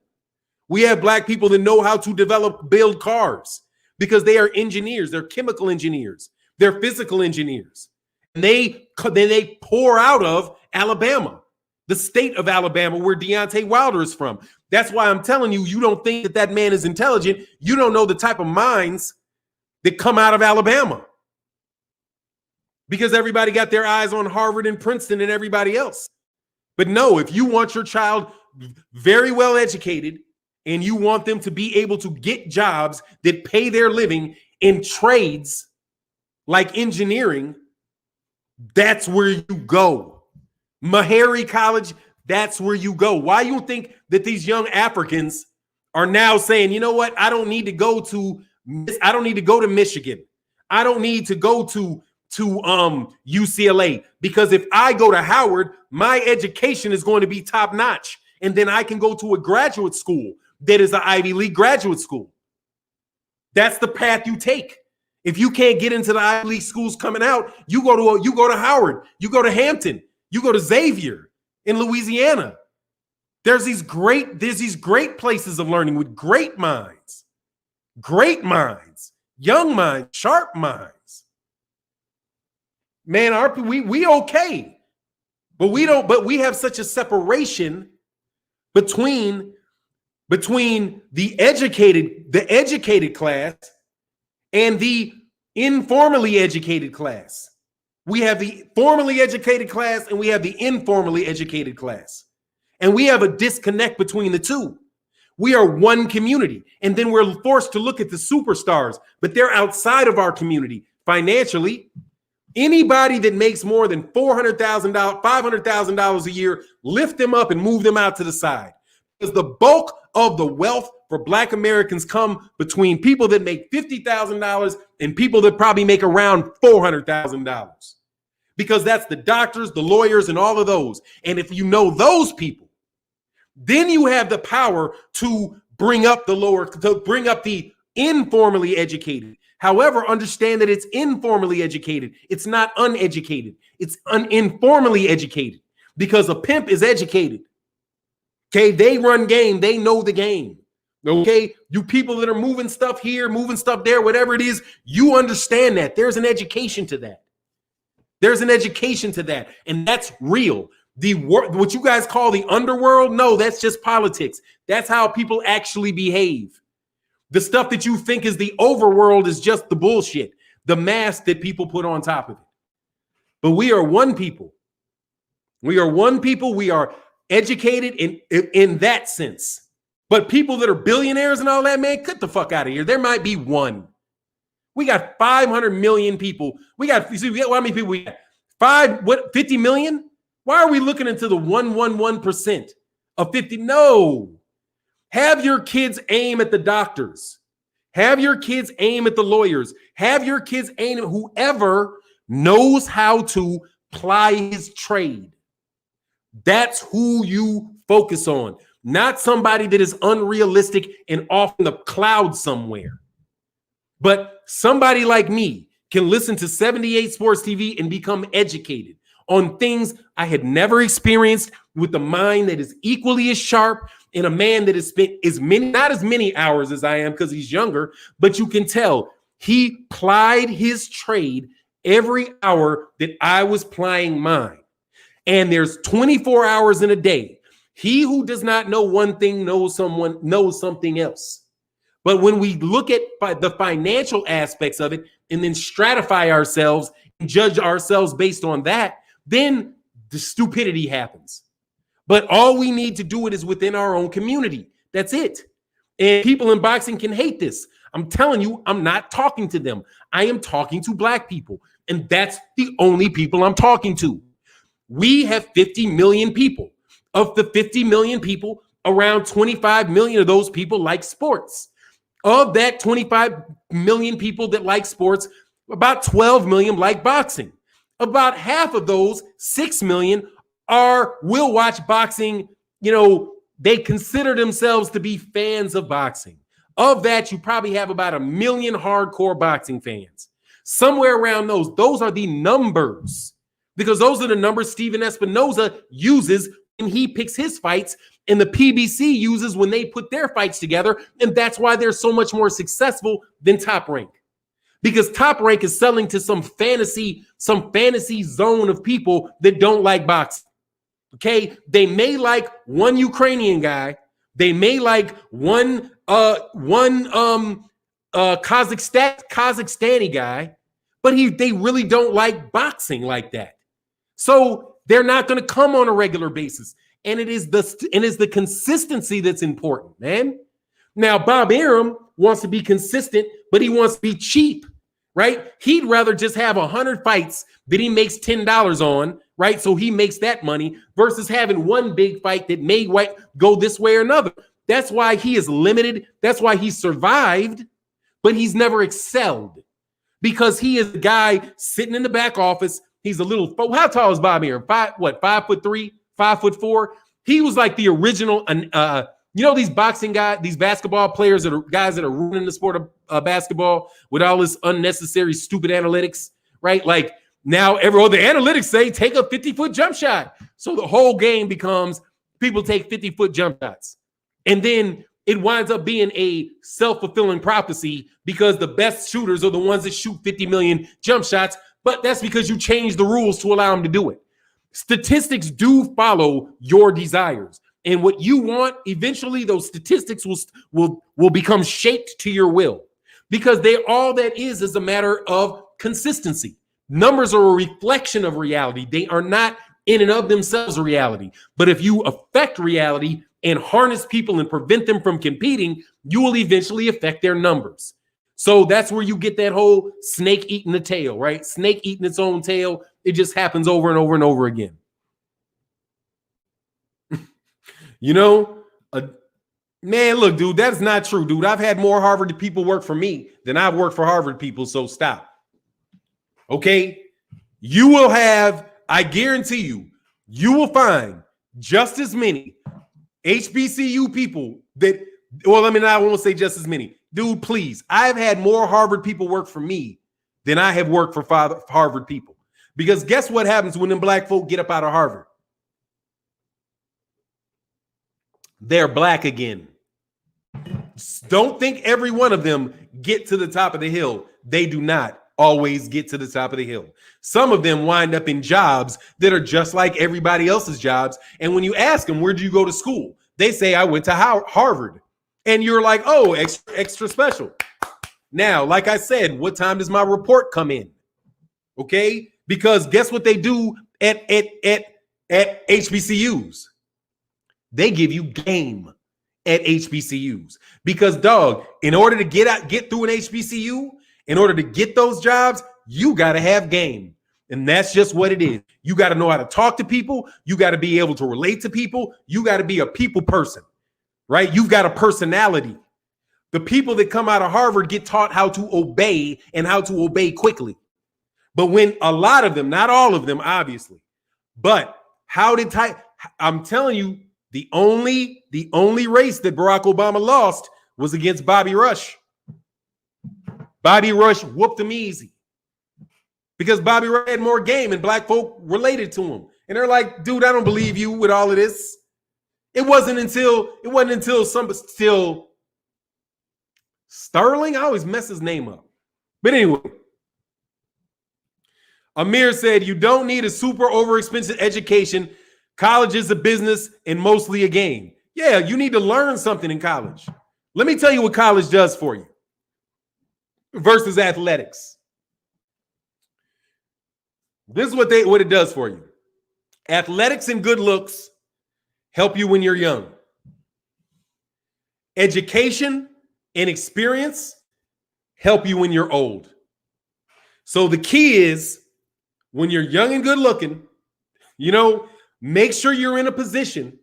Speaker 3: We have black people that know how to build cars because they are engineers. They're chemical engineers. They're physical engineers. And they pour out of Alabama. the state of Alabama, where Deontay Wilder is from. That's why I'm telling you, you don't think that that man is intelligent. You don't know the type of minds that come out of Alabama. Because everybody got their eyes on Harvard and Princeton and everybody else. But no, if you want your child very well educated and you want them to be able to get jobs that pay their living in trades like engineering, that's where you go. Meharry College, that's where you go. Why you think that these young Africans are now saying, you know what? I don't need to go to Michigan. I don't need to go to UCLA, because if I go to Howard, my education is going to be top notch. And then I can go to a graduate school that is an Ivy League graduate school. That's the path you take. If you can't get into the Ivy League schools coming out, you go to Howard, you go to Hampton, you go to Xavier in Louisiana. There's these great places of learning with great minds, young minds, sharp minds. Man, we okay, but we have such a separation between the educated class and the informally educated class. We have the formally educated class and we have the informally educated class. And we have a disconnect between the two. We are one community, and then we're forced to look at the superstars, but they're outside of our community financially. Anybody that makes more than $400,000, $500,000 a year, lift them up and move them out to the side. Because the bulk of the wealth for Black Americans come between people that make $50,000 and people that probably make around $400,000. Because that's the doctors, the lawyers, and all of those. And if you know those people, then you have the power to bring up the informally educated. However, understand that it's informally educated. It's not uneducated. It's informally educated, because a pimp is educated. Okay, they run game. They know the game. Okay, you people that are moving stuff here, moving stuff there, whatever it is, you understand that. There's an education to that. And that's real. What you guys call the underworld, no, that's just politics. That's how people actually behave. The stuff that you think is the overworld is just the bullshit, the mask that people put on top of it. But we are one people. We are educated in that sense. But people that are billionaires and all that, man, cut the fuck out of here. There might be one. We got 500 million people. How many people we got? 50 million? Why are we looking into the 1% of 50? No. Have your kids aim at the doctors. Have your kids aim at the lawyers. Have your kids aim at whoever knows how to ply his trade. That's who you focus on, not somebody that is unrealistic and off in the cloud somewhere. But somebody like me can listen to 78 Sports TV and become educated on things I had never experienced, with a mind that is equally as sharp, and a man that has spent not as many hours as I am because he's younger, but you can tell he plied his trade every hour that I was plying mine. And there's 24 hours in a day. He who does not know one thing knows something else. But when we look at the financial aspects of it and then stratify ourselves and judge ourselves based on that, then the stupidity happens. But all we need to do it is within our own community. That's it. And people in boxing can hate this. I'm telling you, I'm not talking to them. I am talking to Black people. And that's the only people I'm talking to. We have 50 million people. Of the 50 million people, around 25 million of those people like sports. Of that 25 million people that like sports, about 12 million like boxing. About half of those, 6 million, will watch boxing. They consider themselves to be fans of boxing. Of that, you probably have about 1 million hardcore boxing fans. Somewhere around those are the numbers, because those are the numbers Steven Espinoza uses when he picks his fights, and the PBC uses when they put their fights together. And that's why they're so much more successful than Top Rank. Because Top Rank is selling to some fantasy zone of people that don't like boxing. Okay, they may like one Ukrainian guy, they may like one Kazakhstani guy, but they really don't like boxing like that. So they're not going to come on a regular basis. And it is the consistency that's important, man. Now, Bob Arum wants to be consistent, but he wants to be cheap, right? He'd rather just have 100 fights that he makes $10 on, right? So he makes that money versus having one big fight that may go this way or another. That's why he is limited. That's why he survived, but he's never excelled because he is a guy sitting in the back office. He's a little, how tall is Bob Arum? 5'3", 5'4"? He was like the original, these boxing guys, these basketball players that are guys that are ruining the sport of basketball with all this unnecessary, stupid analytics, right? Like now, the analytics say take a 50-foot jump shot. So the whole game becomes people take 50-foot jump shots. And then it winds up being a self-fulfilling prophecy because the best shooters are the ones that shoot 50 million jump shots. But that's because you changed the rules to allow them to do it. Statistics do follow your desires. And what you want, eventually those statistics will become shaped to your will. Because all that is a matter of consistency. Numbers are a reflection of reality. They are not in and of themselves a reality. But if you affect reality and harness people and prevent them from competing, you will eventually affect their numbers. So that's where you get that whole snake eating the tail, right? Snake eating its own tail. It just happens over and over and over again. Man, look, dude, that's not true, dude. I've had more Harvard people work for me than I've worked for Harvard people, so stop. Okay? You will have, I guarantee you will find just as many HBCU people I won't say just as many. Dude, please. I've had more Harvard people work for me than I have worked for Harvard people. Because guess what happens when them black folk get up out of Harvard? They're black again. Don't think every one of them get to the top of the hill. They do not always get to the top of the hill. Some of them wind up in jobs that are just like everybody else's jobs. And when you ask them, where do you go to school? They say, I went to Harvard. And you're like, oh, extra special. Now, like I said, what time does my report come in? Okay? Because guess what they do at HBCUs? They give you game at HBCUs. Because, dog, in order to get through an HBCU, in order to get those jobs, you got to have game. And that's just what it is. You got to know how to talk to people. You got to be able to relate to people. You got to be a people person, right? You've got a personality. The people that come out of Harvard get taught how to obey and how to obey quickly. But when a lot of them, not all of them, obviously, but I'm telling you, the only race that Barack Obama lost was against Bobby Rush. Bobby Rush whooped him easy because Bobby Rush had more game and black folk related to him. And they're like, dude, I don't believe you with all of this. It wasn't until Sterling. I always mess his name up. But anyway, Amir said, you don't need a super overexpensive education. College is a business and mostly a game. Yeah, you need to learn something in college. Let me tell you what college does for you versus athletics. This is what it does for you. Athletics and good looks help you when you're young. Education and experience help you when you're old. So the key is when you're young and good looking, make sure you're in a position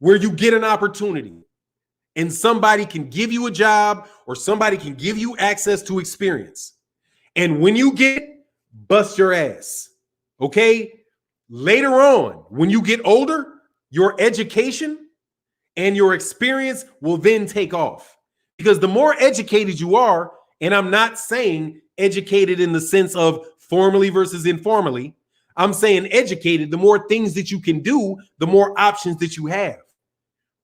Speaker 3: where you get an opportunity and somebody can give you a job or somebody can give you access to experience. And when you get it, bust your ass. Okay? Later on, when you get older, your education and your experience will then take off. Because the more educated you are, and I'm not saying educated in the sense of formally versus informally, I'm saying educated, the more things that you can do, the more options that you have.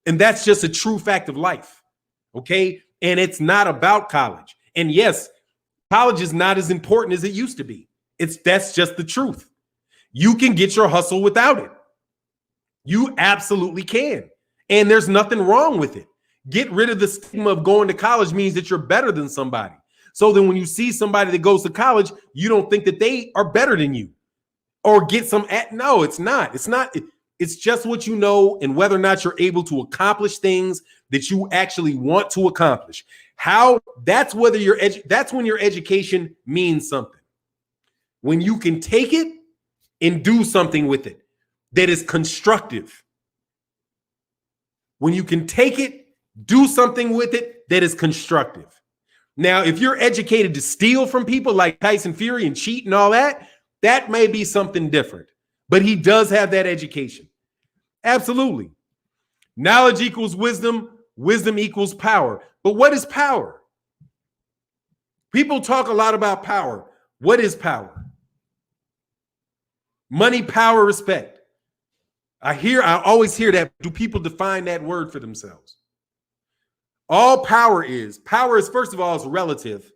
Speaker 3: And that's just a true fact of life. Okay? And it's not about college. And yes, college is not as important as it used to be. That's just the truth. You can get your hustle without it. You absolutely can. And there's nothing wrong with it. Get rid of the stigma of going to college means that you're better than somebody. So then when you see somebody that goes to college, you don't think that they are better than you or get some no, it's not. It's just what you know and whether or not you're able to accomplish things that you actually want to accomplish. That's when your education means something. When you can take it and do something with it that is constructive. When you can take it, do something with it that is constructive. Now, if you're educated to steal from people like Tyson Fury and cheat and all that, that may be something different. But he does have that education. Absolutely. Knowledge equals wisdom. Wisdom equals power. But what is power? People talk a lot about power. What is power? Money, power, respect. I always hear that. Do people define that word for themselves? All power is, first of all, is relative.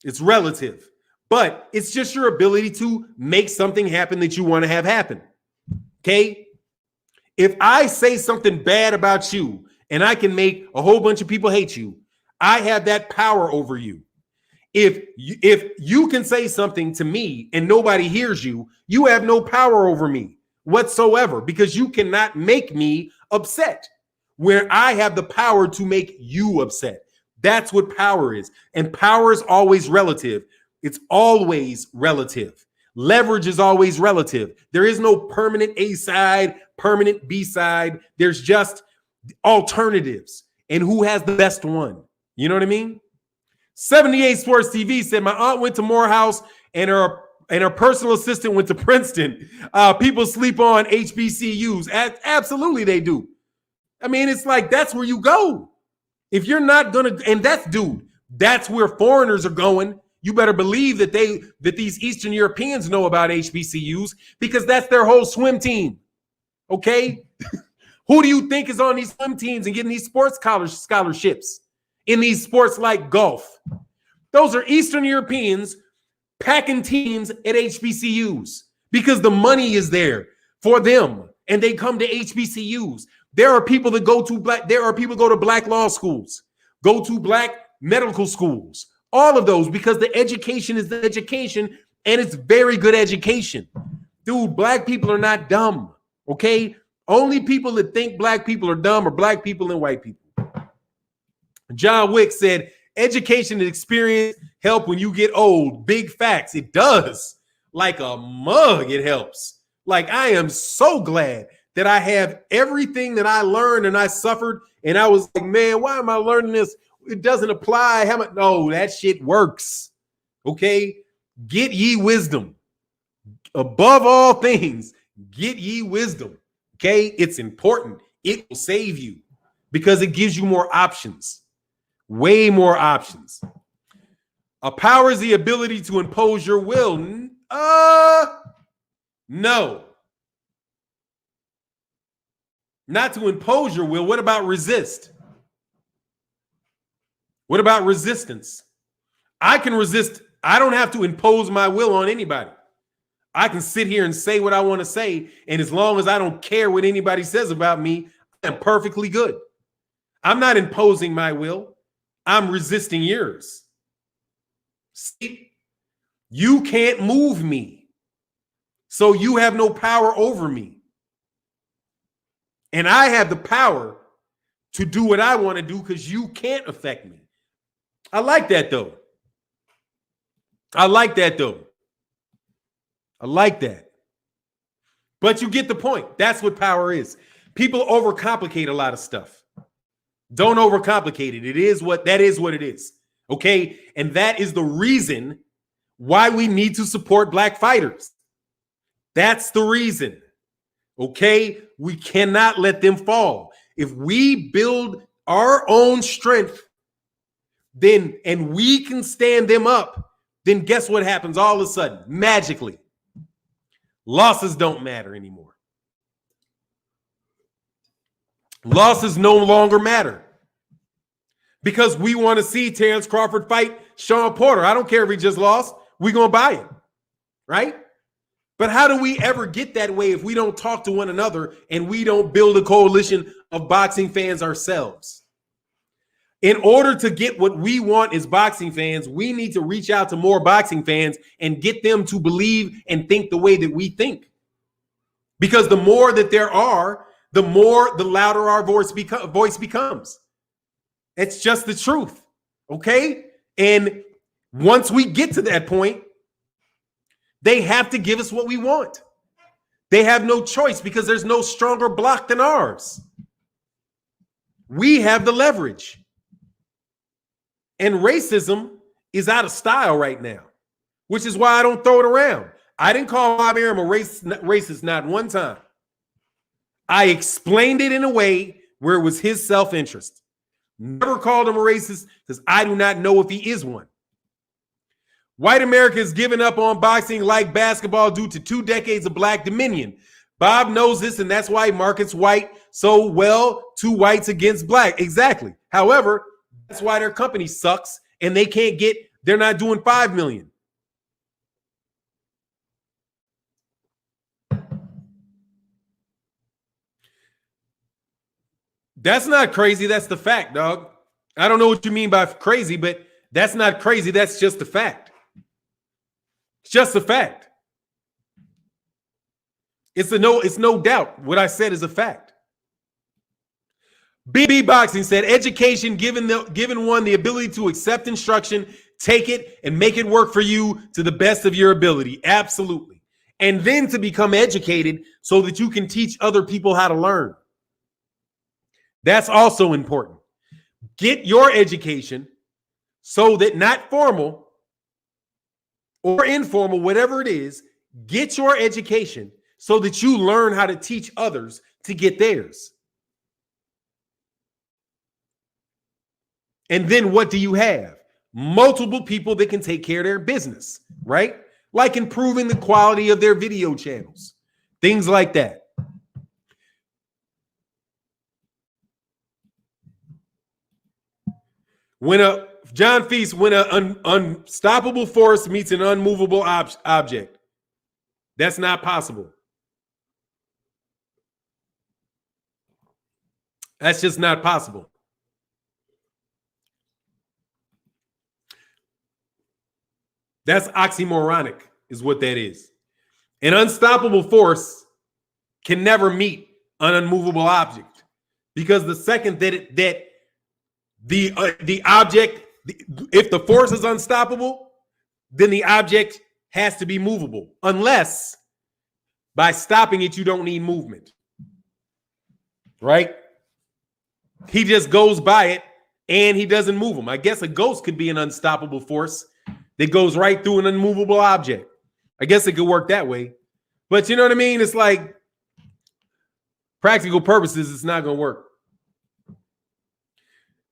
Speaker 3: It's relative, but it's just your ability to make something happen that you want to have happen. Okay. If I say something bad about you and I can make a whole bunch of people hate you, I have that power over you. If you can say something to me and nobody hears you, you have no power over me whatsoever because you cannot make me upset where I have the power to make you upset. That's what power is. And power is always relative. It's always relative. Leverage is always relative. There is no permanent A side, permanent B side. There's just alternatives and who has the best one. You know what I mean? 78 Sports TV said, my aunt went to Morehouse and her personal assistant went to Princeton. People sleep on HBCUs. Absolutely they do. I mean, it's like, that's where you go. If you're not going to, and that's where foreigners are going. You better believe that these Eastern Europeans know about HBCUs because that's their whole swim team. Okay. Who do you think is on these swim teams and getting these sports scholarships in these sports like golf? Those are Eastern Europeans packing teams at HBCUs because the money is there for them and they come to HBCUs. There are people that go to black law schools, go to black medical schools, all of those because the education is the education and it's very good education. Dude, black people are not dumb, okay? Only people that think black people are dumb are black people and white people. John Wick said, education and experience help when you get old. Big facts. It does. Like a mug, it helps. Like, I am so glad that I have everything that I learned and I suffered. And I was like, man, why am I learning this? It doesn't apply. No, that shit works. Okay. Get ye wisdom. Above all things, get ye wisdom. Okay. It's important. It will save you because it gives you more options. Way more options. A power is the ability to impose your will. No. Not to impose your will. What about resist? What about resistance? I can resist. I don't have to impose my will on anybody. I can sit here and say what I want to say. And as long as I don't care what anybody says about me, I'm perfectly good. I'm not imposing my will. I'm resisting yours. See, you can't move me. So you have no power over me. And I have the power to do what I want to do because you can't affect me. I like that, though. I like that. But you get the point. That's what power is. People overcomplicate a lot of stuff. Don't overcomplicate it. That is what it is. Okay? And that is the reason why we need to support black fighters. That's the reason. Okay? We cannot let them fall. If we build our own strength, and we can stand them up, then guess what happens all of a sudden? Magically. Losses don't matter anymore. Losses no longer matter. Because we want to see Terence Crawford fight Sean Porter. I don't care if he just lost. We're going to buy it. Right? But how do we ever get that way if we don't talk to one another and we don't build a coalition of boxing fans ourselves? In order to get what we want as boxing fans, we need to reach out to more boxing fans and get them to believe and think the way that we think. Because the more that there are, the louder our voice becomes. It's just the truth, okay? And once we get to that point, they have to give us what we want. They have no choice because there's no stronger block than ours. We have the leverage. And racism is out of style right now, which is why I don't throw it around. I didn't call Bob Arum a racist not one time. I explained it in a way where it was his self-interest. Never called him a racist because I do not know if he is one. White America has given up on boxing like basketball due to 2 decades of black dominion. Bob knows this, and that's why he markets white so well, 2 whites against black. Exactly. However, that's why their company sucks, and they're not doing $5 million. That's not crazy. That's the fact, dog. I don't know what you mean by crazy, but that's not crazy. That's just the fact. It's just a fact. It's no doubt. What I said is a fact. BB Boxing said, education given one the ability to accept instruction, take it, and make it work for you to the best of your ability. Absolutely. And then to become educated so that you can teach other people how to learn. That's also important. Get your education so that not formal or informal, whatever it is, get your education so that you learn how to teach others to get theirs. And then what do you have? Multiple people that can take care of their business, right? Like improving the quality of their video channels, things like that. When John Feast, when an unstoppable force meets an unmovable object, that's not possible. That's just not possible. That's oxymoronic, is what that is. An unstoppable force can never meet an unmovable object, because the second that the object, if the force is unstoppable, then the object has to be movable, unless by stopping it you don't need movement, right? He just goes by it and he doesn't move them. I guess a ghost could be an unstoppable force that goes right through an unmovable object. I guess it could work that way, but you know what I mean? It's like practical purposes, it's not going to work.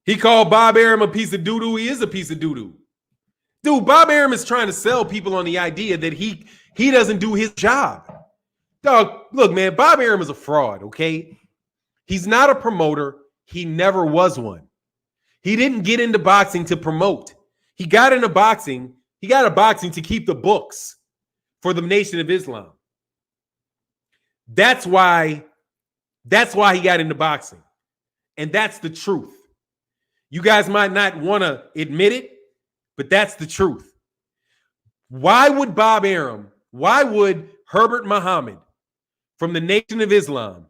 Speaker 3: He called Bob Arum a piece of doo-doo. He is a piece of doo-doo. Dude, Bob Arum is trying to sell people on the idea that he doesn't do his job. Dog, look, man, Bob Arum is a fraud, okay? He's not a promoter. He never was one. He didn't get into boxing to promote. He got into boxing. He got into boxing to keep the books for the Nation of Islam. That's why he got into boxing. And that's the truth. You guys might not want to admit it, but that's the truth. Why would Bob Arum, why would Herbert Muhammad from the Nation of Islam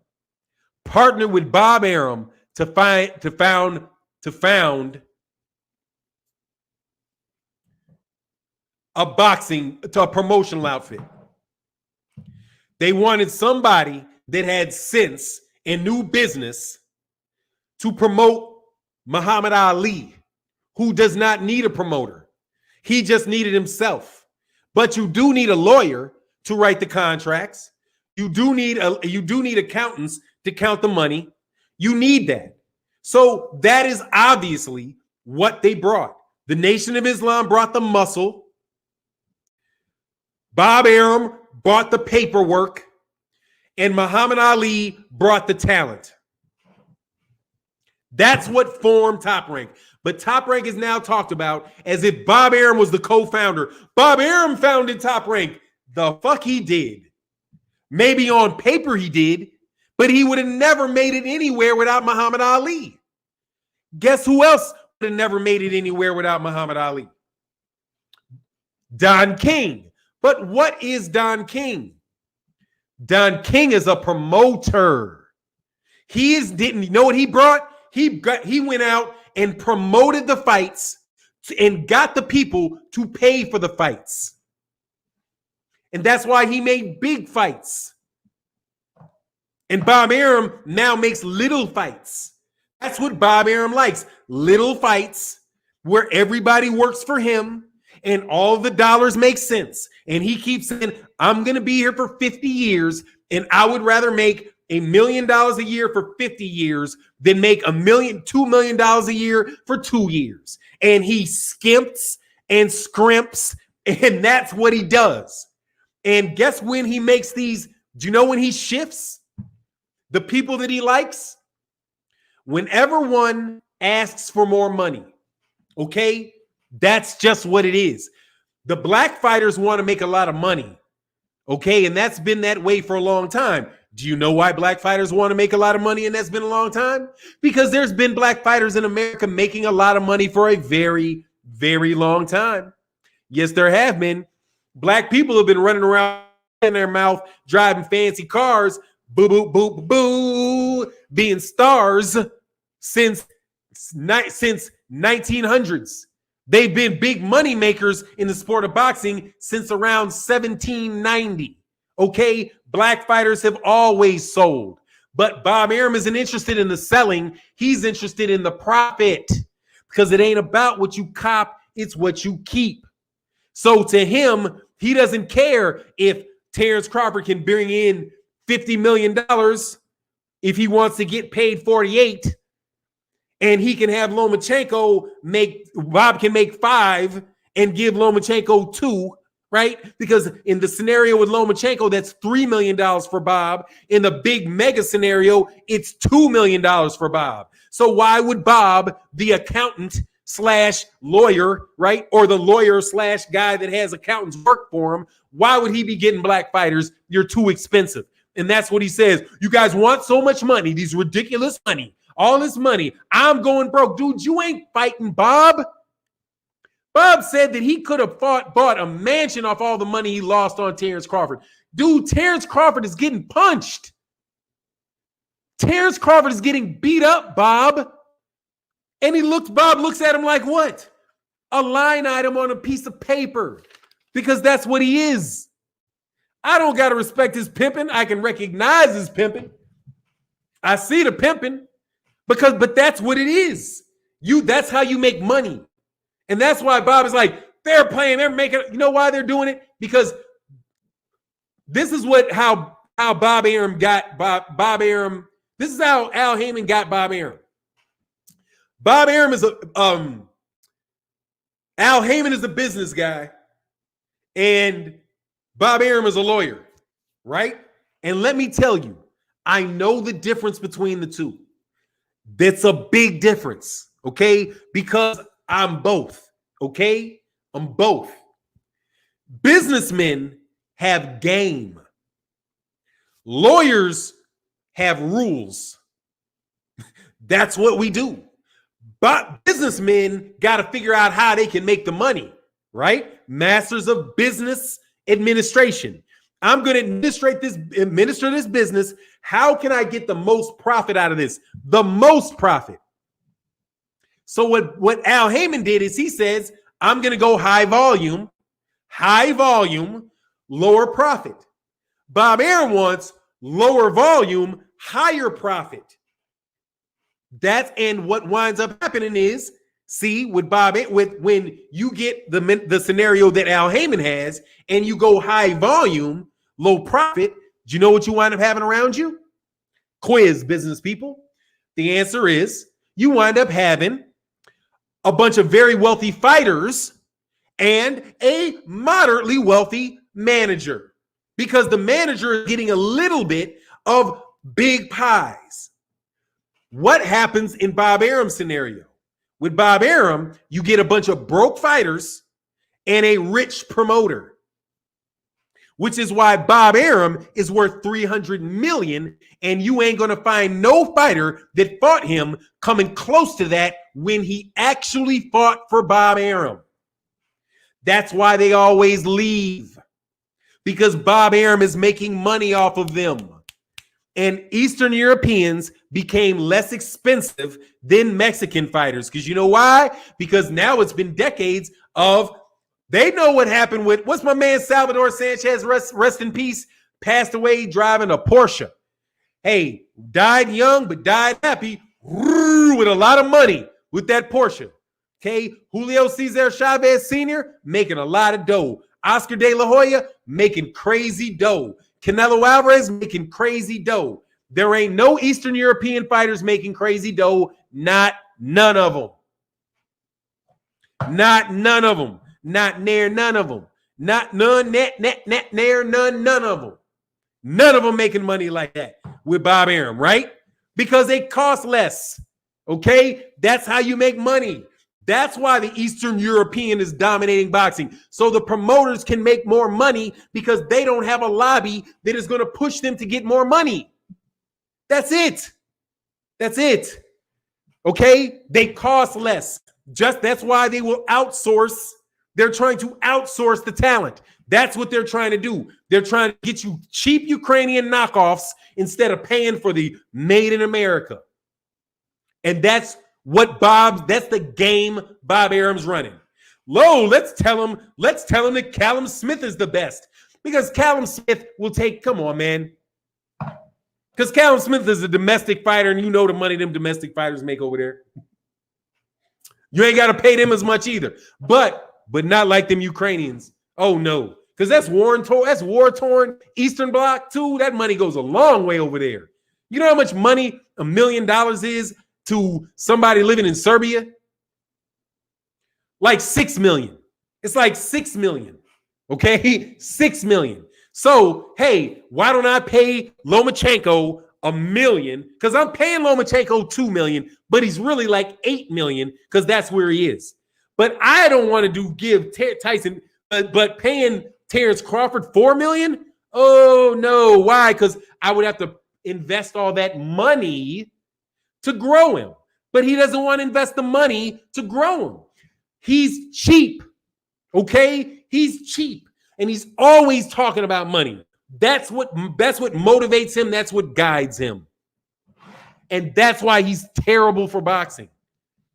Speaker 3: partner with Bob Arum to found a promotional outfit? They wanted somebody that had sense and knew business to promote Muhammad Ali, who does not need a promoter. He just needed himself. But you do need a lawyer to write the contracts. You do need accountants to count the money. You need that. So that is obviously what they brought. The Nation of Islam brought the muscle. Bob Arum brought the paperwork, and Muhammad Ali brought the talent. That's what formed Top Rank. But Top Rank is now talked about as if Bob Arum was the co-founder. Bob Arum founded Top Rank. the fuck he did. Maybe on paper he did, but he would have never made it anywhere without Muhammad Ali. Guess who else would have never made it anywhere without Muhammad Ali? Don King. But what is Don King? Don King is a promoter. Didn't you know what he brought? He went out and promoted the fights and got the people to pay for the fights. And that's why he made big fights. And Bob Arum now makes little fights. That's what Bob Arum likes. Little fights where everybody works for him and all the dollars make sense. And he keeps saying, I'm going to be here for 50 years and I would rather make $1 million a year for 50 years than make $2 million a year for 2 years. And he skimps and scrimps, and that's what he does. And guess when he makes these? Do you know when he shifts? The people that he likes? Whenever one asks for more money, okay? That's just what it is. The black fighters want to make a lot of money, okay? And that's been that way for a long time. Do you know why black fighters want to make a lot of money and that's been a long time? Because there's been black fighters in America making a lot of money for a very, very long time. Yes, there have been. Black people have been running around in their mouth, driving fancy cars, boo, boo, boo, boo, being stars since 1900s. They've been big money makers in the sport of boxing since around 1790. Okay, black fighters have always sold, but Bob Arum isn't interested in the selling. He's interested in the profit because it ain't about what you cop, it's what you keep. So to him, he doesn't care if Terence Crawford can bring in $50 million if he wants to get paid 48, and he can have Lomachenko Bob can make 5 and give Lomachenko 2. Right? Because in the scenario with Lomachenko, that's $3 million for Bob. In the big mega scenario, it's $2 million for Bob. So why would Bob, the accountant / lawyer, right? Or the lawyer / guy that has accountants work for him, why would he be getting black fighters? You're too expensive. And that's what he says. You guys want so much money, these ridiculous money, all this money. I'm going broke. Dude, you ain't fighting Bob. Bob said that he could have bought a mansion off all the money he lost on Terence Crawford. Dude, Terence Crawford is getting punched. Terence Crawford is getting beat up, Bob. And Bob looks at him like what? A line item on a piece of paper. Because that's what he is. I don't got to respect his pimping. I can recognize his pimping. I see the pimping. But that's what it is. That's how you make money. And that's why Bob is like, they're playing, they're making, you know why they're doing it? Because this is how Bob Arum got Bob Arum. This is how Al Heyman got Bob Arum. Bob Arum is Al Heyman is a business guy, and Bob Arum is a lawyer, right? And let me tell you, I know the difference between the two. That's a big difference, okay? Because I'm both, okay? I'm both. Businessmen have game. Lawyers have rules. That's what we do. But businessmen got to figure out how they can make the money, right? Masters of business administration. I'm going to administer this business. How can I get the most profit out of this? The most profit. So what Al Heyman did is he says, I'm going to go high volume, lower profit. Bob Arum wants lower volume, higher profit. And what winds up happening is, see, when you get the scenario that Al Heyman has and you go high volume, low profit, do you know what you wind up having around you? Quiz, business people. The answer is you wind up having a bunch of very wealthy fighters and a moderately wealthy manager, because the manager is getting a little bit of big pies. What happens in Bob Arum's scenario? With Bob Arum, you get a bunch of broke fighters and a rich promoter. which is why Bob Arum is worth $300 million, and you ain't going to find no fighter that fought him coming close to that when he actually fought for Bob Arum. That's why they always leave, because Bob Arum is making money off of them. And Eastern Europeans became less expensive than Mexican fighters. Because you know why? Because now it's been decades of, they know what happened with, what's my man Salvador Sanchez, rest in peace, passed away driving a Porsche. Hey, died young, but died happy with a lot of money with that Porsche. Okay, Julio Cesar Chavez Sr. making a lot of dough. Oscar De La Hoya making crazy dough. Canelo Alvarez making crazy dough. There ain't no Eastern European fighters making crazy dough. None of them. Not none of them. Not near none of them. Not none, near none of them. None of them making money like that with Bob Arum, right? Because they cost less. Okay? That's how you make money. That's why the Eastern European is dominating boxing. So the promoters can make more money because they don't have a lobby that is going to push them to get more money. That's it. That's it. Okay? They cost less. Just that's why they will outsource. They're trying to outsource the talent. That's what they're trying to do. They're trying to get you cheap Ukrainian knockoffs instead of paying for the made in America. And that's the game Bob Arum's running. Let's tell him that Callum Smith is the best. Because Callum Smith will take, come on, man. Because Callum Smith is a domestic fighter, and you know the money them domestic fighters make over there. You ain't got to pay them as much either. But not like them Ukrainians. Oh, no. Because that's war-torn Eastern Bloc, too. That money goes a long way over there. You know how much money $1 million is to somebody living in Serbia? Like 6 million. It's like 6 million. Okay? 6 million. So, hey, why don't I pay Lomachenko $1 million? Because I'm paying Lomachenko $2 million, but he's really like 8 million because that's where he is. But I don't want to give Tyson, but paying Terence Crawford $4 million? Oh, no. Why? Because I would have to invest all that money to grow him. But he doesn't want to invest the money to grow him. He's cheap. Okay? He's cheap. And he's always talking about money. That's what motivates him. That's what guides him. And that's why he's terrible for boxing.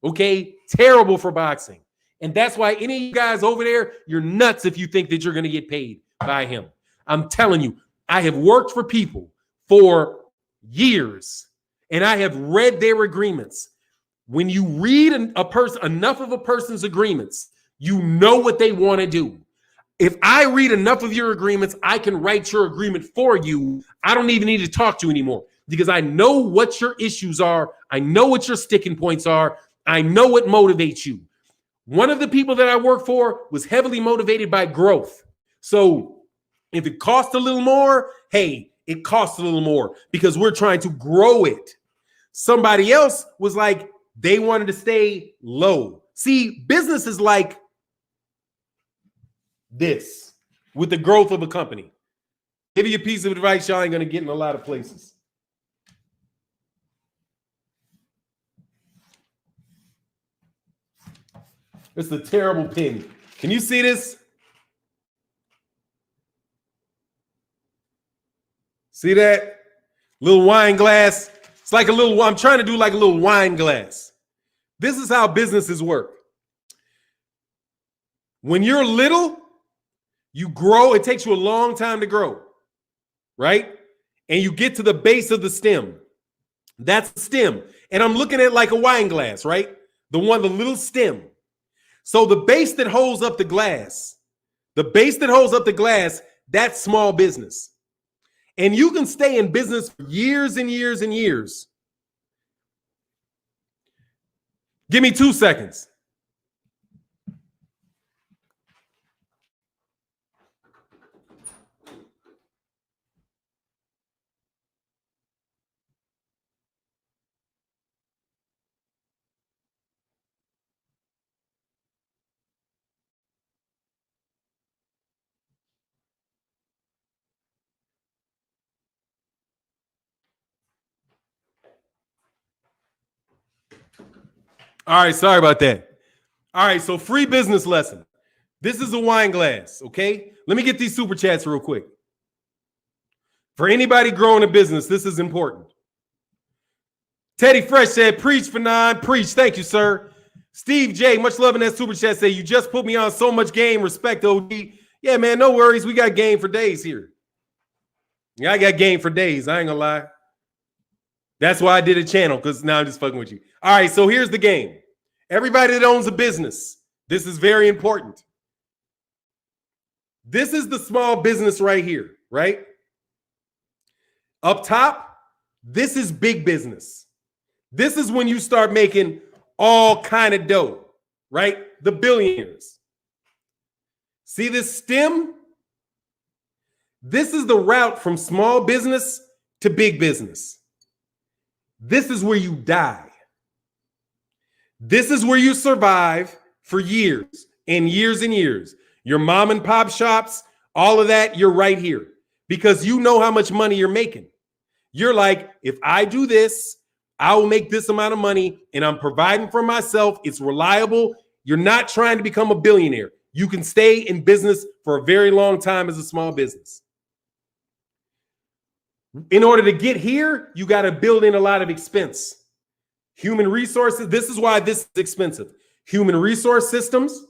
Speaker 3: Okay? Terrible for boxing. And that's why any of you guys over there, you're nuts if you think that you're going to get paid by him. I'm telling you, I have worked for people for years, and I have read their agreements. When you read enough of a person's agreements, you know what they want to do. If I read enough of your agreements, I can write your agreement for you. I don't even need to talk to you anymore because I know what your issues are. I know what your sticking points are. I know what motivates you. One of the people that I work for was heavily motivated by growth. So if it costs a little more, hey, it costs a little more because we're trying to grow it. Somebody else was like, they wanted to stay low. See, business is like this with the growth of a company. Give you a piece of advice y'all ain't going to get in a lot of places. It's a terrible pin. Can you see this? See that? Little wine glass. It's like I'm trying to do like a little wine glass. This is how businesses work. When you're little, you grow. It takes you a long time to grow, right? And you get to the base of the stem. That's the stem. And I'm looking at like a wine glass, right? The little stem. So the base that holds up the glass, that's small business. And you can stay in business for years and years and years. Give me 2 seconds. All right, sorry about that. All right, so free business lesson. This is a wine glass, okay? Let me get these super chats real quick. For anybody growing a business, this is important. Teddy Fresh said, preach, Fannon, preach. Thank you, sir. Steve J, much love in that super chat, say, you just put me on so much game. Respect, OG. Yeah, man, no worries. We got game for days here. Yeah, I got game for days. I ain't gonna lie. That's why I did a channel, because now I'm just fucking with you. All right, so here's the game. Everybody that owns a business, this is very important. This is the small business right here, right? Up top, this is big business. This is when you start making all kind of dough, right? The billionaires. See this stem? This is the route from small business to big business. This is where you die. This is where you survive for years and years and years. Your mom and pop shops, all of that, you're right here because you know how much money you're making. You're like, if I do this, I will make this amount of money and I'm providing for myself. It's reliable. You're not trying to become a billionaire. You can stay in business for a very long time as a small business. In order to get here, you got to build in a lot of expense. Human resources. This is why this is expensive. Human resource systems,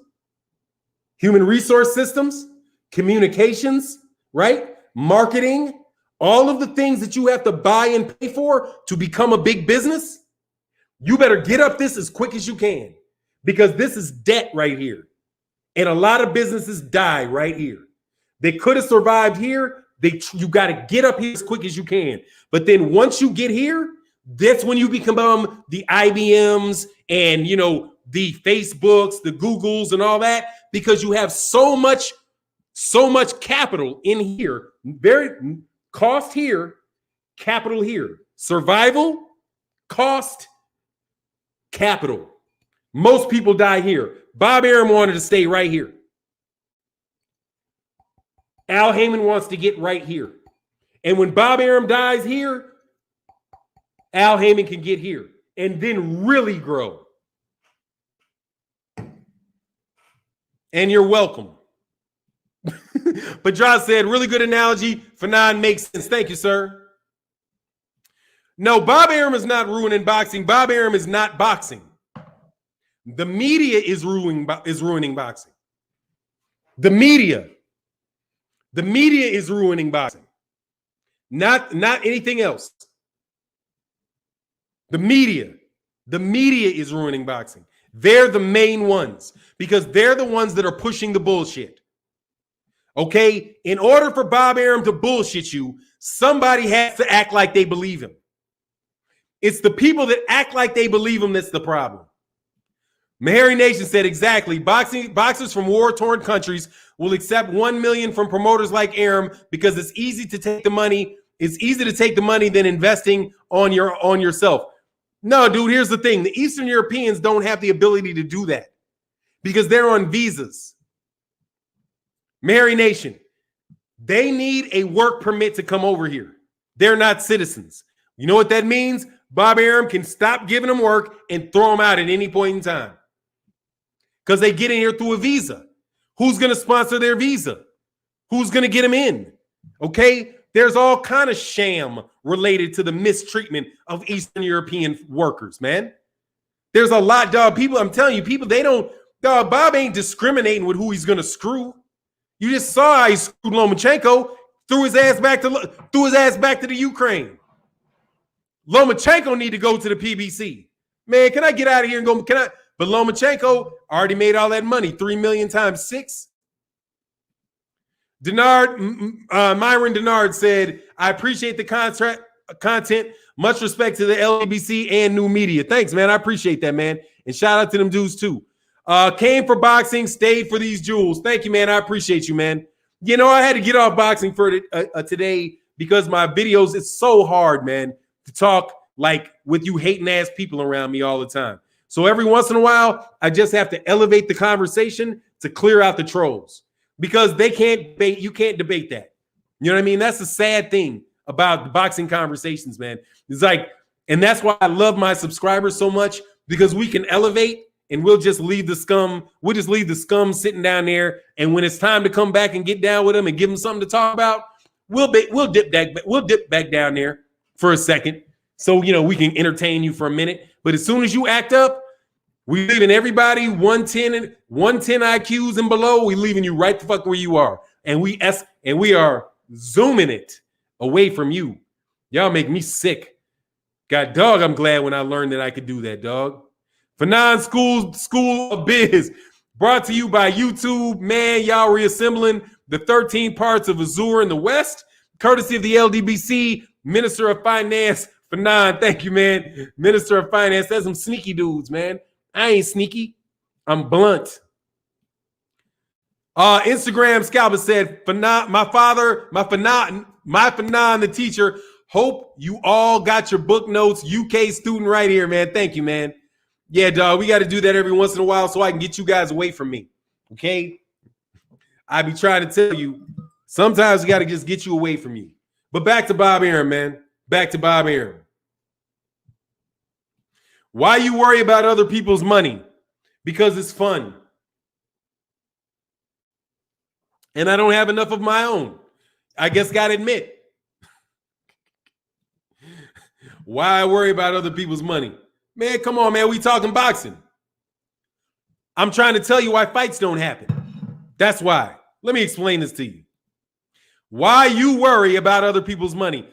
Speaker 3: communications, right? Marketing, all of the things that you have to buy and pay for to become a big business. You better get up this as quick as you can because this is debt right here. And a lot of businesses die right here. They could have survived here. You got to get up here as quick as you can. But then once you get here, that's when you become the IBMs and, you know, the Facebooks, the Googles and all that, because you have so much capital in here, very cost here, capital here, survival, cost, capital. Most people die here. Bob Arum wanted to stay right here. Al Heyman wants to get right here. And when Bob Arum dies here, Al Heyman can get here and then really grow. And you're welcome. But Josh said, really good analogy. Fannon makes sense. Thank you, sir. No, Bob Arum is not ruining boxing. Bob Arum is not boxing. The media is ruining boxing. The media is ruining boxing. Not anything else. The media is ruining boxing. They're the main ones because they're the ones that are pushing the bullshit. Okay? In order for Bob Arum to bullshit you, somebody has to act like they believe him. It's the people that act like they believe him that's the problem. Mahari Nation said exactly. Boxers from war-torn countries will accept $1 million from promoters like Arum because it's easy to take the money. It's easy to take the money than investing on yourself. No, dude, here's the thing. The Eastern Europeans don't have the ability to do that because they're on visas. Mahari Nation, they need a work permit to come over here. They're not citizens. You know what that means? Bob Arum can stop giving them work and throw them out at any point in time because they get in here through a visa. Who's going to sponsor their visa? Who's going to get them in? Okay? There's all kind of sham related to the mistreatment of Eastern European workers, man. There's a lot, dog. People, I'm telling you, people, they don't, dog, Bob ain't discriminating with who he's going to screw. You just saw how he screwed Lomachenko, threw his ass back to the Ukraine. Lomachenko need to go to the PBC. Man, can I get out of here and go? But Lomachenko already made all that money, 3 million times 6. Myron Denard said, I appreciate the content. Much respect to the LABC and new media. Thanks, man. I appreciate that, man. And shout out to them dudes, too. Came for boxing, stayed for these jewels. Thank you, man. I appreciate you, man. You know, I had to get off boxing for today because my videos, it's so hard, man, to talk like with you hating ass people around me all the time. So every once in a while, I just have to elevate the conversation to clear out the trolls because they can't debate. You can't debate that. You know what I mean? That's the sad thing about the boxing conversations, man. It's like, and that's why I love my subscribers so much because we can elevate and we'll just leave the scum. We'll just leave the scum sitting down there. And when it's time to come back and get down with them and give them something to talk about, we'll dip back down there for a second. So, you know, we can entertain you for a minute. But as soon as you act up, we leaving everybody 110 IQs and below. We leaving you right the fuck where you are. And we are zooming it away from you. Y'all make me sick. God dog, I'm glad when I learned that I could do that, dog. Fannon School of Biz, brought to you by YouTube. Man, y'all reassembling the 13 parts of Azure in the West, courtesy of the LDBC, Minister of Finance, Fannon. Thank you, man. Minister of Finance. That's some sneaky dudes, man. I ain't sneaky. I'm blunt. Instagram Scalper said, Fannon, my Fannon, the teacher. Hope you all got your book notes. UK student right here, man. Thank you, man. Yeah, dog, we got to do that every once in a while so I can get you guys away from me, okay? I be trying to tell you, sometimes we got to just get you away from you. But back to Bob Arum, man. Back to Bob Arum. Why you worry about other people's money? Because it's fun. And I don't have enough of my own. I guess got to admit. Why I worry about other people's money? Man, come on, man. We talking boxing. I'm trying to tell you why fights don't happen. That's why. Let me explain this to you. Why you worry about other people's money.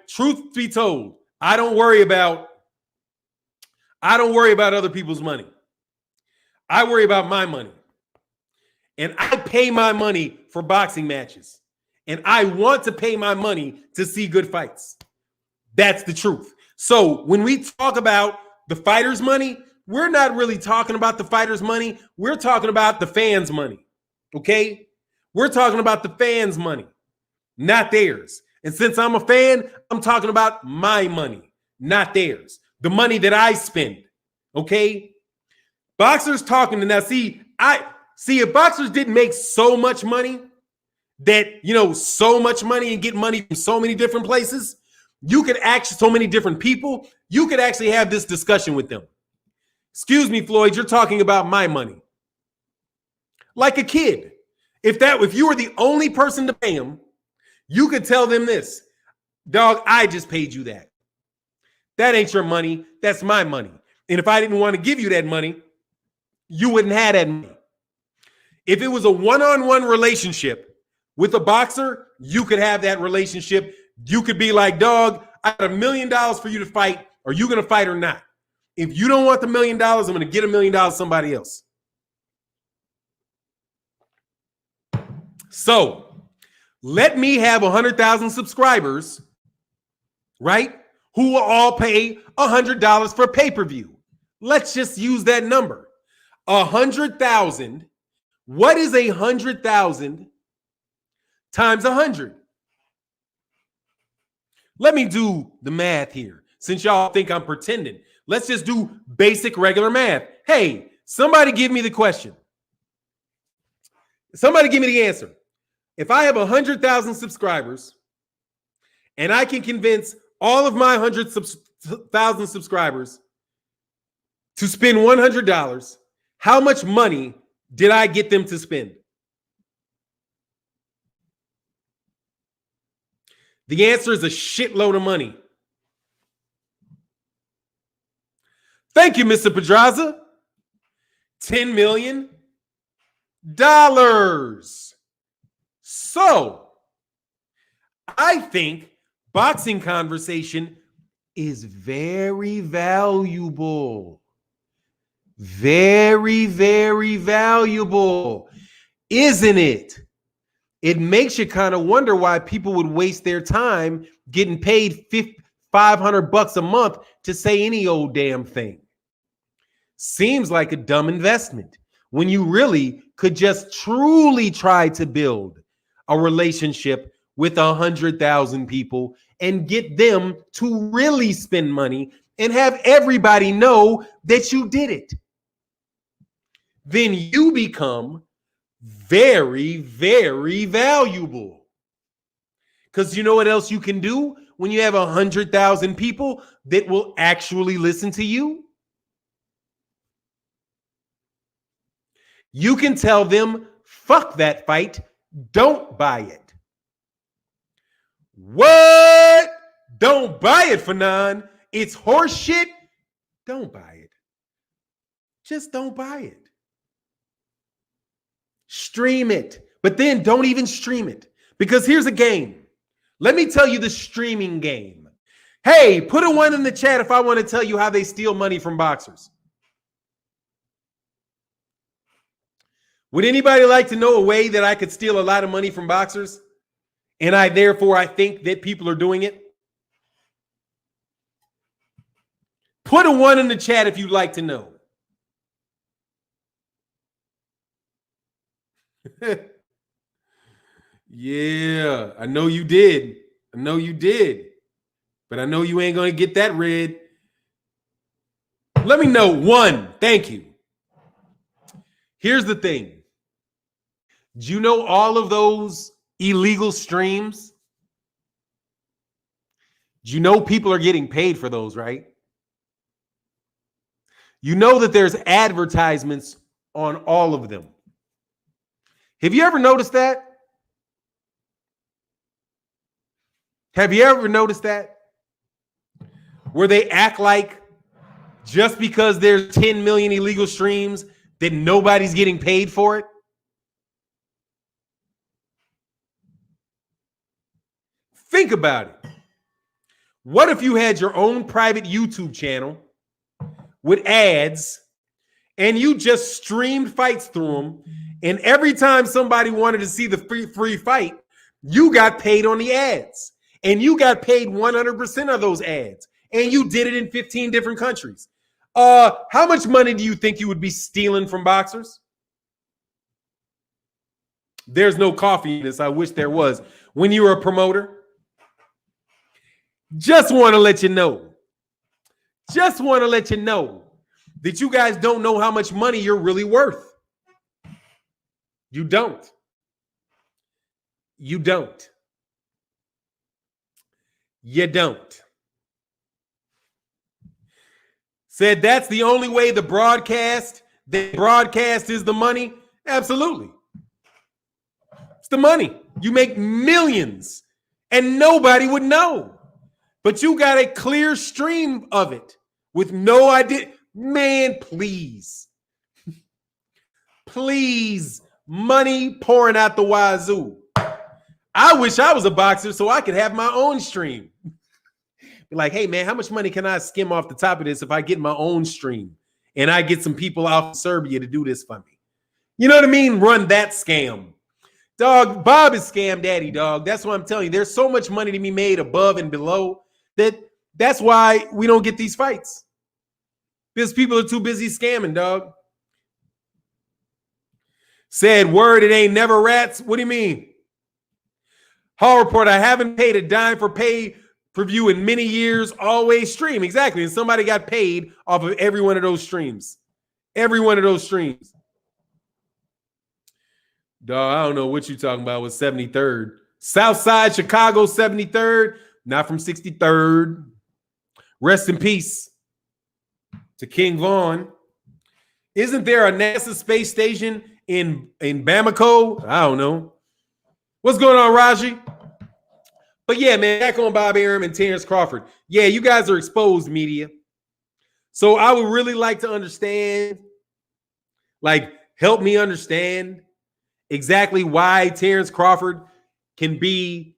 Speaker 3: Truth be told, I don't worry about other people's money. I worry about my money. And I pay my money for boxing matches. And I want to pay my money to see good fights. That's the truth. So when we talk about the fighters' money, we're not really talking about the fighters' money. We're talking about the fans' money, okay? We're talking about the fans' money, not theirs. And since I'm a fan, I'm talking about my money, not theirs. The money that I spend, okay? Boxers talking to now. See, if boxers didn't make so much money that, you know, so much money and get money from so many different places, you could actually, so many different people, you could actually have this discussion with them. Excuse me, Floyd, you're talking about my money. Like a kid. If you were the only person to pay them, you could tell them this, dog, I just paid you that. That ain't your money. That's my money. And if I didn't want to give you that money, you wouldn't have that money. If it was a one-on-one relationship with a boxer, you could have that relationship. You could be like, dog, I got $1 million for you to fight. Are you going to fight or not? If you don't want the $1 million, I'm going to get $1 million somebody else. So let me have 100,000 subscribers, right? Who will all pay $100 for pay-per-view. Let's just use that number. 100,000. What is 100,000 times 100? Let me do the math here. Since y'all think I'm pretending, let's just do basic regular math. Hey, somebody give me the question. Somebody give me the answer. If I have 100,000 subscribers and I can convince all of my 100,000 subscribers to spend $100, how much money did I get them to spend? The answer is a shitload of money. Thank you, Mr. Pedraza. $10 million. So, I think boxing conversation is very valuable. Very, very valuable. Isn't it? It makes you kind of wonder why people would waste their time getting paid $500 a month to say any old damn thing. Seems like a dumb investment when you really could just truly try to build a relationship with 100,000 people and get them to really spend money and have everybody know that you did it. Then you become very, very valuable. Because you know what else you can do when you have 100,000 people that will actually listen to you? You can tell them, fuck that fight. Don't buy it. What? Don't buy it, Fannon. It's horse shit. Don't buy it. Just don't buy it. Stream it. But then don't even stream it. Because here's a game. Let me tell you the streaming game. Hey, put a 1 in the chat if I want to tell you how they steal money from boxers. Would anybody like to know a way that I could steal a lot of money from boxers? And I think that people are doing it? Put a 1 in the chat if you'd like to know. Yeah, I know you did. I know you did. But I know you ain't going to get that red. Let me know. 1. Thank you. Here's the thing. Do you know all of those illegal streams? Do you know people are getting paid for those, right? You know that there's advertisements on all of them. Have you ever noticed that? Have you ever noticed that? Where they act like just because there's 10 million illegal streams that nobody's getting paid for it? Think about it. What if you had your own private YouTube channel with ads and you just streamed fights through them, and every time somebody wanted to see the free fight, you got paid on the ads, and you got paid 100% of those ads, and you did it in 15 different countries? How much money do you think you would be stealing from boxers? There's no coffee in this. I wish there was. When you were a promoter, just want to let you know. Just want to let you know that you guys don't know how much money you're really worth. You don't. You don't. You don't. Said that's the only way the broadcast is the money. Absolutely. It's the money. You make millions and nobody would know. But you got a clear stream of it with no idea. Man, please. Please. Money pouring out the wazoo. I wish I was a boxer so I could have my own stream. Be like, hey, man, how much money can I skim off the top of this if I get my own stream and I get some people out of Serbia to do this for me? You know what I mean? Run that scam. Dog, Bob is scam daddy, dog. That's what I'm telling you. There's so much money to be made above and below that's why we don't get these fights. Because people are too busy scamming, dog. Said, word, it ain't never rats. What do you mean? Hall report, I haven't paid a dime for pay-per-view in many years, always stream. Exactly. And somebody got paid off of every one of those streams. Every one of those streams. Dog, I don't know what you're talking about with 73rd. Southside Chicago, 73rd. Not from 63rd. Rest in peace to King Vaughn. Isn't there a NASA space station in Bamako? I don't know. What's going on, Raji? But yeah, man, back on Bob Arum and Terence Crawford. Yeah, you guys are exposed media. So I would really like to understand, like, help me understand exactly why Terence Crawford can be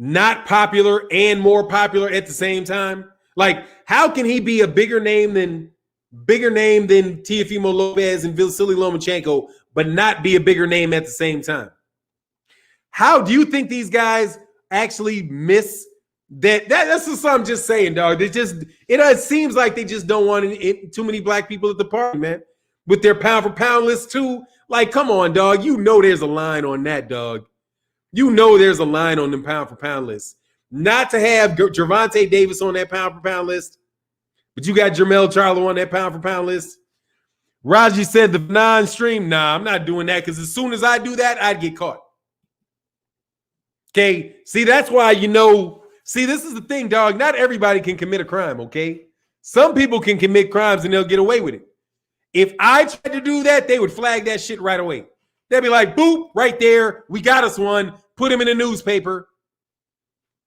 Speaker 3: not popular and more popular at the same time. Like, how can he be a bigger name than Teofimo Lopez and Vasily Lomachenko, but not be a bigger name at the same time? How do you think these guys actually miss that? That's just something I'm just saying, dog. It seems like they just don't want too many black people at the party, man. With their pound for pound list too. Like, come on, dog. You know there's a line on that, dog. You know there's a line on them pound for pound list. Not to have Gervonta Davis on that pound for pound list, but you got Jermell Charlo on that pound for pound list. Raji said the non-stream. Nah, I'm not doing that because as soon as I do that, I'd get caught. Okay, see, that's why see, this is the thing, dog. Not everybody can commit a crime, okay? Some people can commit crimes and they'll get away with it. If I tried to do that, they would flag that shit right away. They'd be like, boop, right there. We got us one. Put him in the newspaper.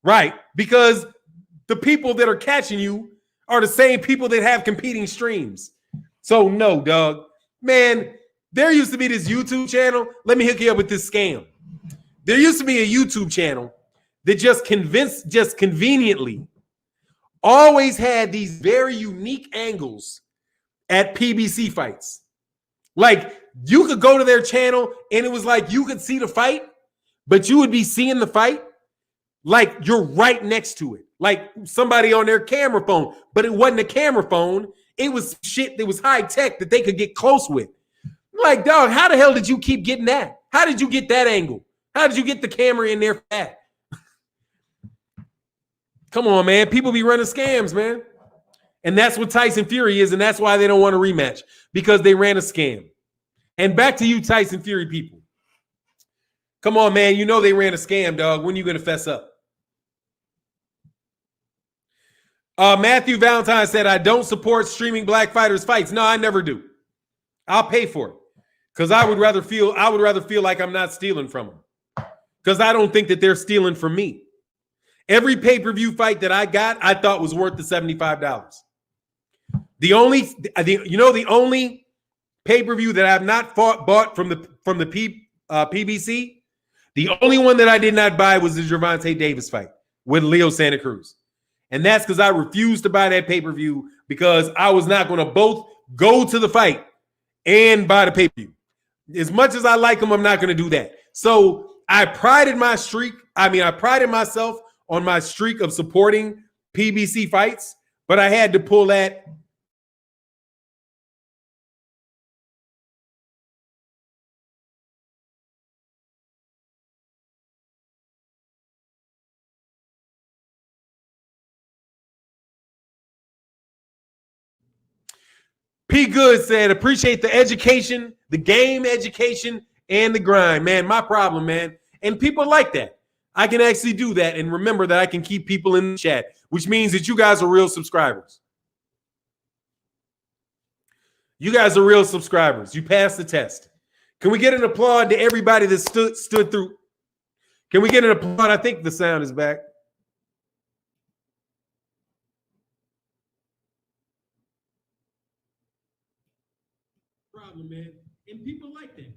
Speaker 3: Right. Because the people that are catching you are the same people that have competing streams. So no, dog. Man, there used to be this YouTube channel. Let me hook you up with this scam. There used to be a YouTube channel that just conveniently always had these very unique angles at PBC fights. Like, you could go to their channel and it was like you could see the fight, but you would be seeing the fight like you're right next to it. Like somebody on their camera phone, but it wasn't a camera phone. It was shit that was high tech that they could get close with. Like, dog, how the hell did you keep getting that? How did you get that angle? How did you get the camera in there for that? Come on, man. People be running scams, man. And that's what Tyson Fury is, and that's why they don't want a rematch, because they ran a scam. And back to you, Tyson Fury people. Come on, man. You know they ran a scam, dog. When are you going to fess up? Matthew Valentine said, I don't support streaming black fighters' fights. No, I never do. I'll pay for it because I would rather feel like I'm not stealing from them, because I don't think that they're stealing from me. Every pay-per-view fight that I got, I thought was worth the $75. The only pay-per-view that I have not bought from the PBC, the only one that I did not buy was the Gervonta Davis fight with Leo Santa Cruz. And that's because I refused to buy that pay-per-view because I was not going to both go to the fight and buy the pay-per-view. As much as I like them, I'm not going to do that. So I prided myself on my streak of supporting PBC fights, but I had to pull that. P. Good said, appreciate the education, the game education, and the grind. Man, my problem, man. And people like that. I can actually do that and remember that I can keep people in the chat, which means that you guys are real subscribers. You guys are real subscribers. You passed the test. Can we get an applaud to everybody that stood through? Can we get an applaud? I think the sound is back. Problem, man. And people like that.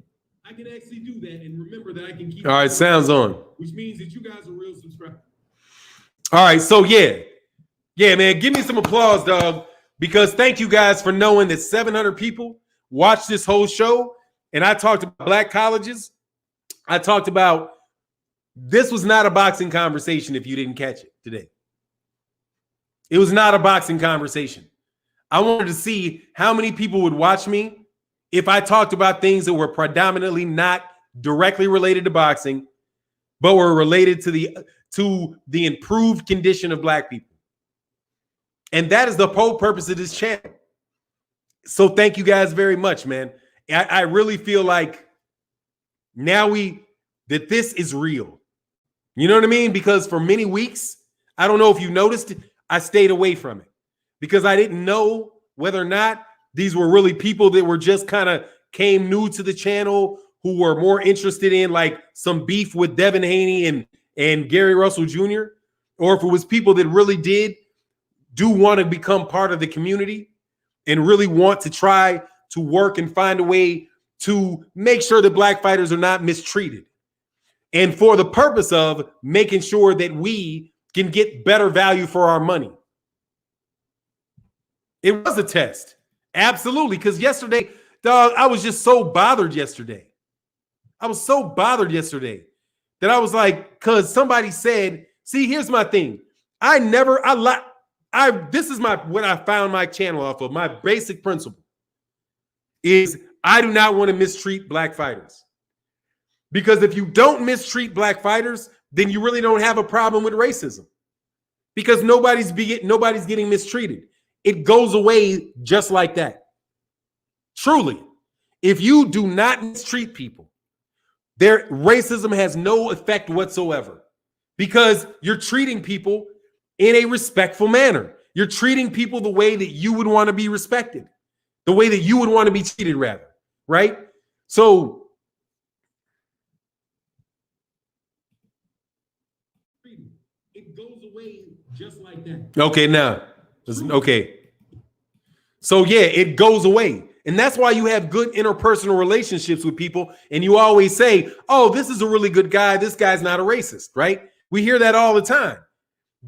Speaker 3: I can actually do that and remember that I can keep. All right, sounds on. Which means that you guys are real subscribers. All right, so yeah, man, give me some applause, dog, because thank you guys for knowing that 700 people watched this whole show. And I talked about black colleges. I talked about this was not a boxing conversation if you didn't catch it today. It was not a boxing conversation. I wanted to see how many people would watch me if I talked about things that were predominantly not directly related to boxing, but were related to the improved condition of black people. And that is the whole purpose of this channel. So thank you guys very much, man. I really feel like now that this is real. You know what I mean? Because for many weeks, I don't know if you noticed, I stayed away from it because I didn't know whether or not these were really people that were just kind of came new to the channel who were more interested in like some beef with Devin Haney and Gary Russell Jr., or if it was people that really do want to become part of the community and really want to try to work and find a way to make sure that black fighters are not mistreated. And for the purpose of making sure that we can get better value for our money. It was a test. Absolutely. Because yesterday, dog, I was just so bothered yesterday. I was so bothered yesterday that I was like, because somebody said, see, here's my thing. This is what I found my channel off of. My basic principle is I do not want to mistreat black fighters. Because if you don't mistreat black fighters, then you really don't have a problem with racism. Because nobody's getting mistreated. It goes away just like that. Truly, if you do not mistreat people, their racism has no effect whatsoever because you're treating people in a respectful manner. You're treating people the way that you would want to be respected. the way that you would want to be treated, rather, right? So
Speaker 4: it goes away just like that.
Speaker 3: okay, now, okay. So yeah, it goes away. And that's why you have good interpersonal relationships with people. And you always say, oh, this is a really good guy. This guy's not a racist, right? We hear that all the time.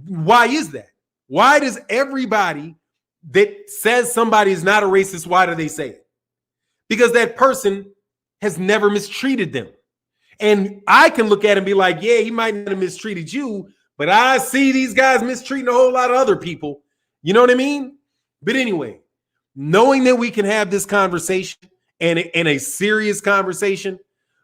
Speaker 3: Why is that? Why does everybody that says somebody is not a racist, why do they say it? Because that person has never mistreated them. And I can look at him and be like, yeah, he might not have mistreated you, but I see these guys mistreating a whole lot of other people. You know what I mean? But anyway, knowing that we can have this conversation and a serious conversation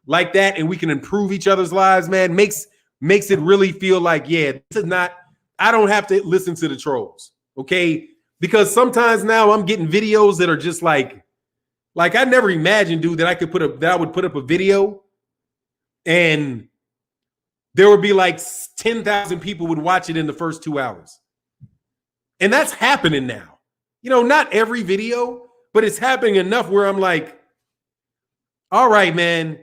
Speaker 3: like that, and we can improve each other's lives, man, makes it really feel like, yeah, this is not, I don't have to listen to the trolls, okay? Because sometimes now I'm getting videos that are just like I never imagined, dude, that I would put up a video and there would be like 10,000 people would watch it in the first 2 hours. And that's happening now. You know, not every video, but it's happening enough where I'm like, all right, man,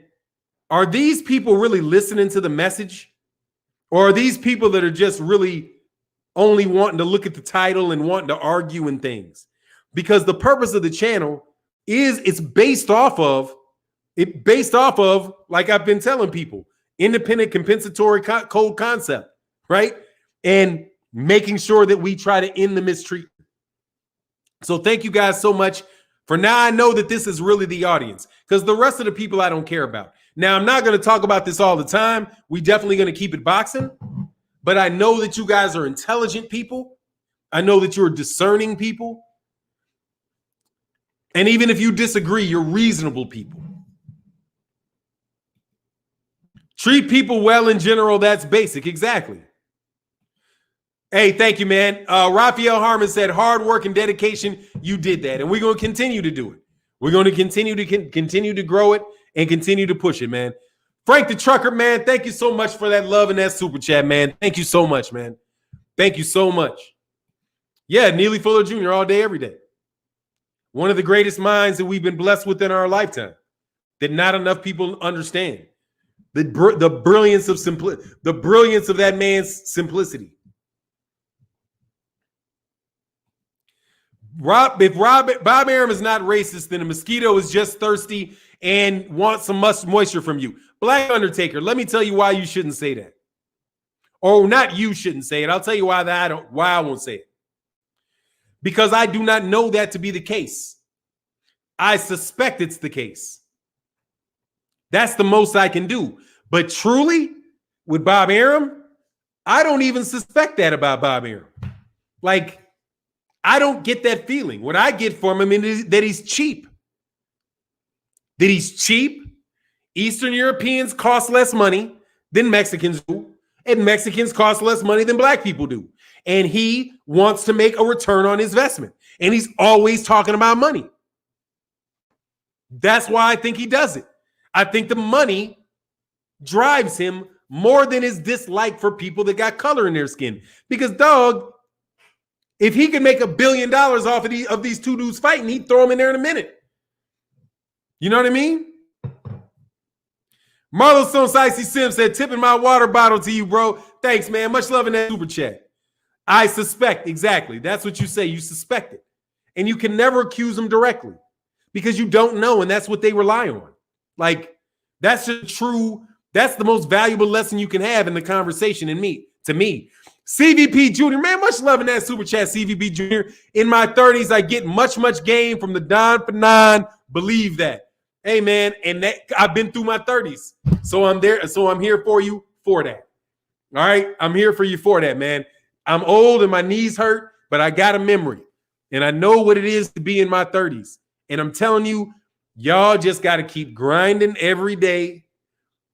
Speaker 3: are these people really listening to the message? Or are these people that are just really only wanting to look at the title and wanting to argue and things? Because the purpose of the channel is it's based off of, like I've been telling people, independent compensatory code concept, right? And making sure that we try to end the mistreatment. So thank you guys so much. For now, I know that this is really the audience, because the rest of the people I don't care about. Now, I'm not going to talk about this all the time. We definitely going to keep it boxing. But I know that you guys are intelligent people. I know that you're discerning people. And even if you disagree, you're reasonable people. Treat people well in general. That's basic. Exactly. Hey, thank you, man. Raphael Harmon said, hard work and dedication. You did that. And we're going to continue to do it. We're going to continue to grow it and continue to push it, man. Frank the Trucker, man, thank you so much for that love and that super chat, man. Thank you so much, man. Thank you so much. Yeah, Neely Fuller Jr. all day, every day. One of the greatest minds that we've been blessed with in our lifetime that not enough people understand. The brilliance of the brilliance of that man's simplicity. If Bob Arum is not racist, then a mosquito is just thirsty and wants some moisture from you. Black Undertaker, let me tell you why you shouldn't say that. Or not you shouldn't say it. I'll tell you why I won't say it. Because I do not know that to be the case. I suspect it's the case. That's the most I can do. But truly, with Bob Arum, I don't even suspect that about Bob Arum. Like, I don't get that feeling. What I get from him is that he's cheap. That he's cheap. Eastern Europeans cost less money than Mexicans do, and Mexicans cost less money than black people do. And he wants to make a return on his investment. And he's always talking about money. That's why I think he does it. I think the money drives him more than his dislike for people that got color in their skin. Because, dog, if he could make $1 billion off of these two dudes fighting, he'd throw them in there in a minute. You know what I mean? Marlo Stone Sicey Sim said, tipping my water bottle to you, bro. Thanks, man. Much love in that super chat. I suspect. Exactly. That's what you say. You suspect it. And you can never accuse them directly because you don't know, and that's what they rely on. Like, that's the most valuable lesson you can have in the conversation to me. CVP Jr., man, much love in that super chat, CVP Jr. In my 30s, I get much game from the Don for nine. Believe that. Hey, man, and that I've been through my 30s. So I'm there. So I'm here for you for that. All right? I'm here for you for that, man. I'm old and my knees hurt, but I got a memory. And I know what it is to be in my 30s. And I'm telling you, y'all just got to keep grinding every day.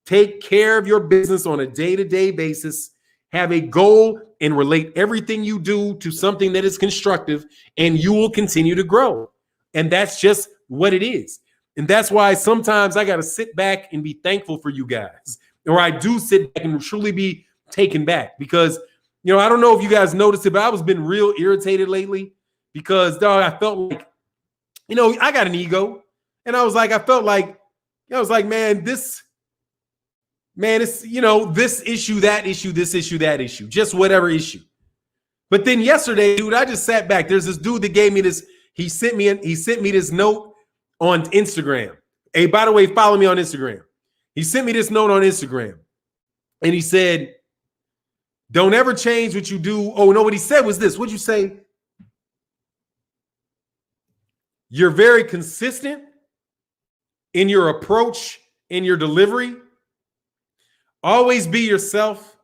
Speaker 3: Take care of your business on a day-to-day basis. Have a goal and relate everything you do to something that is constructive, and you will continue to grow. And that's just what it is. And that's why sometimes I got to sit back and be thankful for you guys. Or I do sit back and truly be taken back because, you know, I don't know if you guys noticed it, but I was been real irritated lately because, dog, I felt like you know, I got an ego. And I was like, man, it's, you know, this issue, that issue, this issue, that issue, just whatever issue. But then yesterday, dude, I just sat back. There's this dude that gave me this. He sent me this note on Instagram. Hey, by the way, follow me on Instagram. He sent me this note on Instagram. And he said, don't ever change what you do. Oh, no, what he said was this. What'd you say? You're very consistent in your approach, in your delivery. Always be yourself.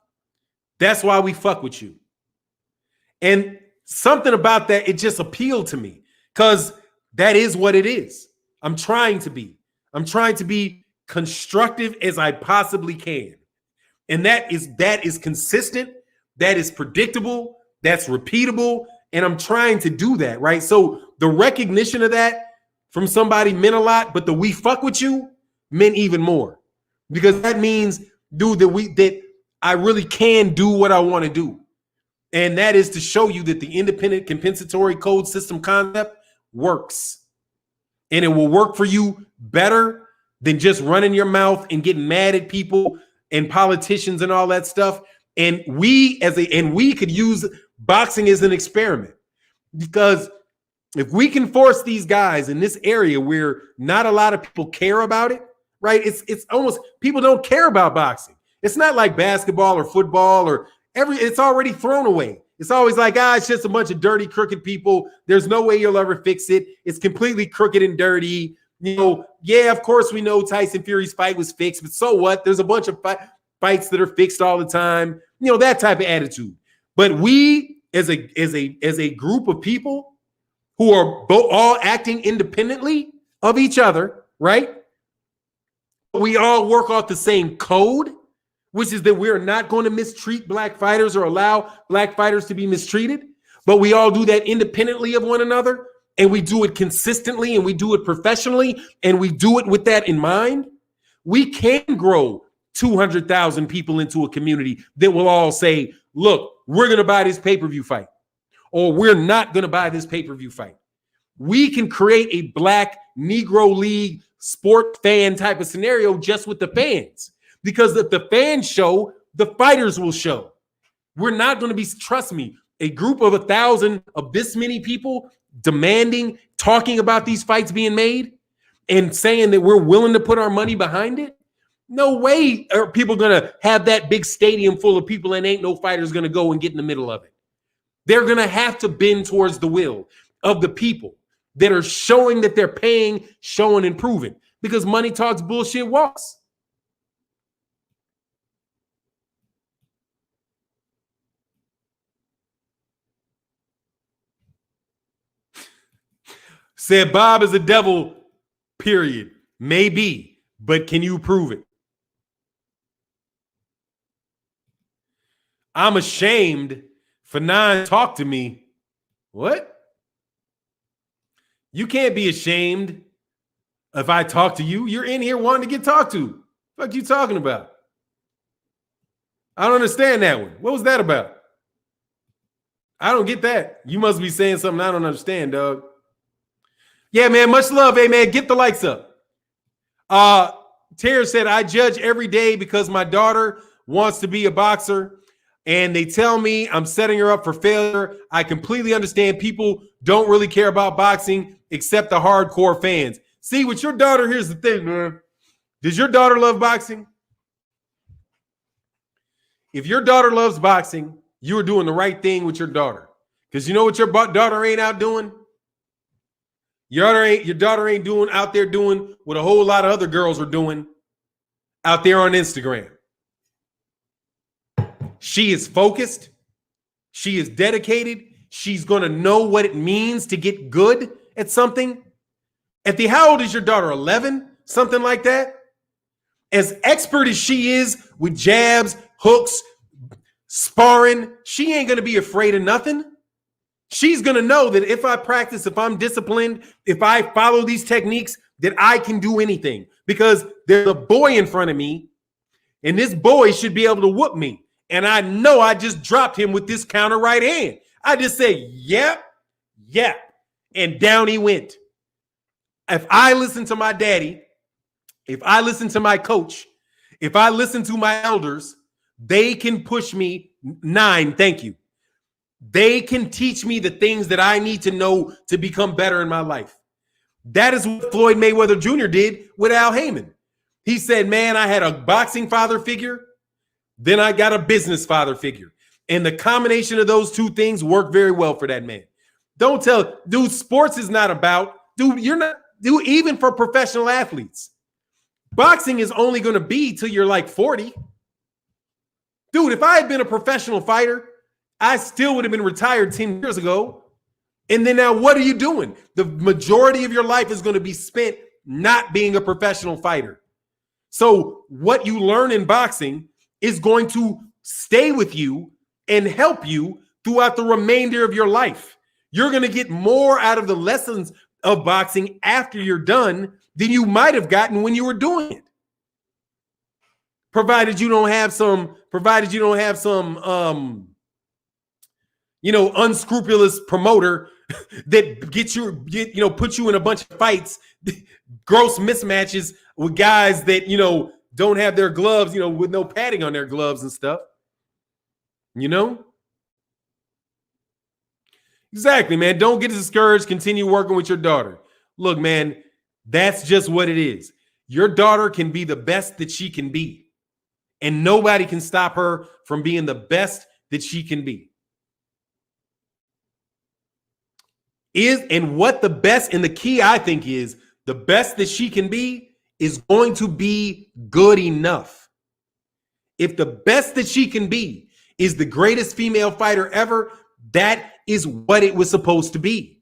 Speaker 3: That's why we fuck with you. And something about that, it just appealed to me because that is what it is. I'm trying to be constructive as I possibly can. And that is consistent, that is predictable, that's repeatable, and I'm trying to do that, right? So the recognition of that from somebody meant a lot, but the we fuck with you meant even more. Because that means, dude, that I really can do what I want to do. And that is to show you that the independent compensatory code system concept works. And it will work for you better than just running your mouth and getting mad at people and politicians and all that stuff. And we could use boxing as an experiment, because if we can force these guys in this area where not a lot of people care about it, right? It's almost, people don't care about boxing. It's not like basketball or football or it's already thrown away. It's always like, it's just a bunch of dirty, crooked people. There's no way you'll ever fix it. It's completely crooked and dirty. You know, yeah, of course we know Tyson Fury's fight was fixed, but so what? There's a bunch of fights that are fixed all the time. You know, that type of attitude. But we, as a group of people who are all acting independently of each other, right? We all work off the same code, which is that we're not going to mistreat black fighters or allow black fighters to be mistreated. But we all do that independently of one another. And we do it consistently, and we do it professionally, and we do it with that in mind. We can grow 200,000 people into a community that will all say, look, we're going to buy this pay-per-view fight, or we're not going to buy this pay-per-view fight. We can create a black Negro League sport fan type of scenario just with the fans, because if the fans show, the fighters will show. We're not going to be, trust me, a group of 1,000 of this many people demanding, talking about these fights being made and saying that we're willing to put our money behind it. No way are people going to have that big stadium full of people and ain't no fighters going to go and get in the middle of it. They're going to have to bend towards the will of the people that are showing that they're paying, showing, and proving, because money talks, bullshit walks. Said Bob is a devil, period. Maybe, but can you prove it? I'm ashamed. Fannon talk to me. What? You can't be ashamed if I talk to you. You're in here wanting to get talked to. What you talking about? I don't understand that one. What was that about? I don't get that. You must be saying something I don't understand, dog. Yeah, man, much love. Hey, man, get the likes up. Terrence said, I judge every day because my daughter wants to be a boxer, and they tell me I'm setting her up for failure. I completely understand people don't really care about boxing except the hardcore fans. See, with your daughter, here's the thing, man. Does your daughter love boxing? If your daughter loves boxing, you are doing the right thing with your daughter. Because you know what your daughter ain't out doing? Your daughter ain't doing out there doing what a whole lot of other girls are doing out there on Instagram. She is focused. She is dedicated. She's going to know what it means to get good at something. How old is your daughter? 11? Something like that? As expert as she is with jabs, hooks, sparring, she ain't going to be afraid of nothing. She's going to know that if I practice, if I'm disciplined, if I follow these techniques, that I can do anything, because there's a boy in front of me and this boy should be able to whoop me. And I know I just dropped him with this counter right hand. I just say, yep, yep. And down he went. If I listen to my daddy, if I listen to my coach, if I listen to my elders, they can push me 9. Thank you. They can teach me the things that I need to know to become better in my life. That is what Floyd Mayweather Jr. did with Al Heyman. He said, man, I had a boxing father figure, then I got a business father figure. And the combination of those two things worked very well for that man. Don't tell, dude, sports is not about, dude, you're not, dude, even for professional athletes. Boxing is only going to be till you're like 40. Dude, if I had been a professional fighter, I still would have been retired 10 years ago. And then now what are you doing? The majority of your life is going to be spent not being a professional fighter. So what you learn in boxing is going to stay with you and help you throughout the remainder of your life. You're going to get more out of the lessons of boxing after you're done than you might have gotten when you were doing it. Provided you don't have some unscrupulous promoter that puts you in a bunch of fights, gross mismatches with guys that, don't have their gloves, with no padding on their gloves and stuff. Exactly, man. Don't get discouraged. Continue working with your daughter. Look, man, that's just what it is. Your daughter can be the best that she can be, and nobody can stop her from being the best that she can be. What the best and the key, I think, is the best that she can be is going to be good enough. If the best that she can be is the greatest female fighter ever, that is what it was supposed to be.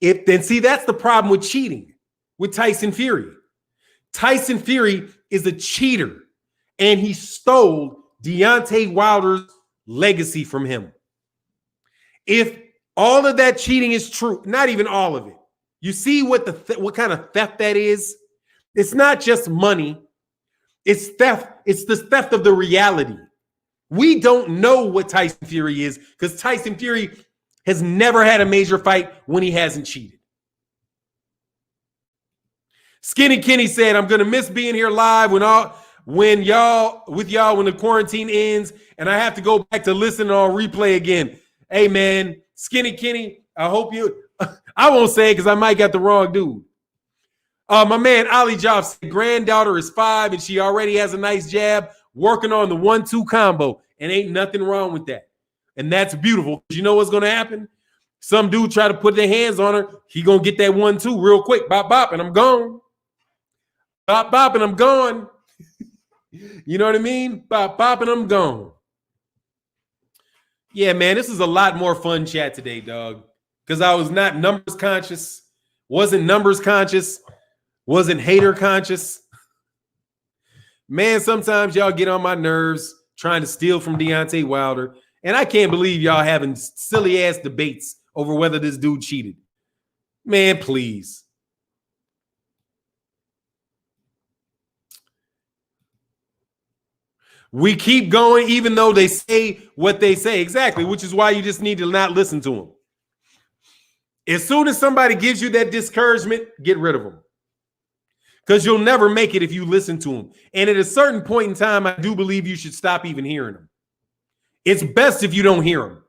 Speaker 3: That's the problem with cheating with Tyson Fury. Tyson Fury is a cheater, and he stole Deontay Wilder's legacy from him. If all of that cheating is true, not even all of it, you see what kind of theft that is? It's not just money. It's theft. It's the theft of the reality. We don't know what Tyson Fury is because Tyson Fury has never had a major fight when he hasn't cheated. Skinny Kenny said, I'm going to miss being here live when the quarantine ends and I have to go back to listen on replay again. Hey, man, Skinny Kenny, I hope you, I won't say it because I might got the wrong dude. My man, Ali Job said, granddaughter is 5 and she already has a nice jab working on the 1-2 combo, and ain't nothing wrong with that. And that's beautiful. You know what's going to happen? Some dude try to put their hands on her. He going to get that 1-2 real quick. Bop, bop, and I'm gone. Bop, bop, and I'm gone. You know what I mean? Bop, bop, and I'm gone. Yeah, man, this is a lot more fun chat today, dog. Because I was not numbers conscious. Wasn't numbers conscious. Wasn't hater conscious. Man, sometimes y'all get on my nerves trying to steal from Deontay Wilder. And I can't believe y'all having silly ass debates over whether this dude cheated. Man, please. We keep going even though they say what they say. Exactly, which is why you just need to not listen to them. As soon as somebody gives you that discouragement, get rid of them. Because you'll never make it if you listen to them. And at a certain point in time, I do believe you should stop even hearing them. It's best if you don't hear them.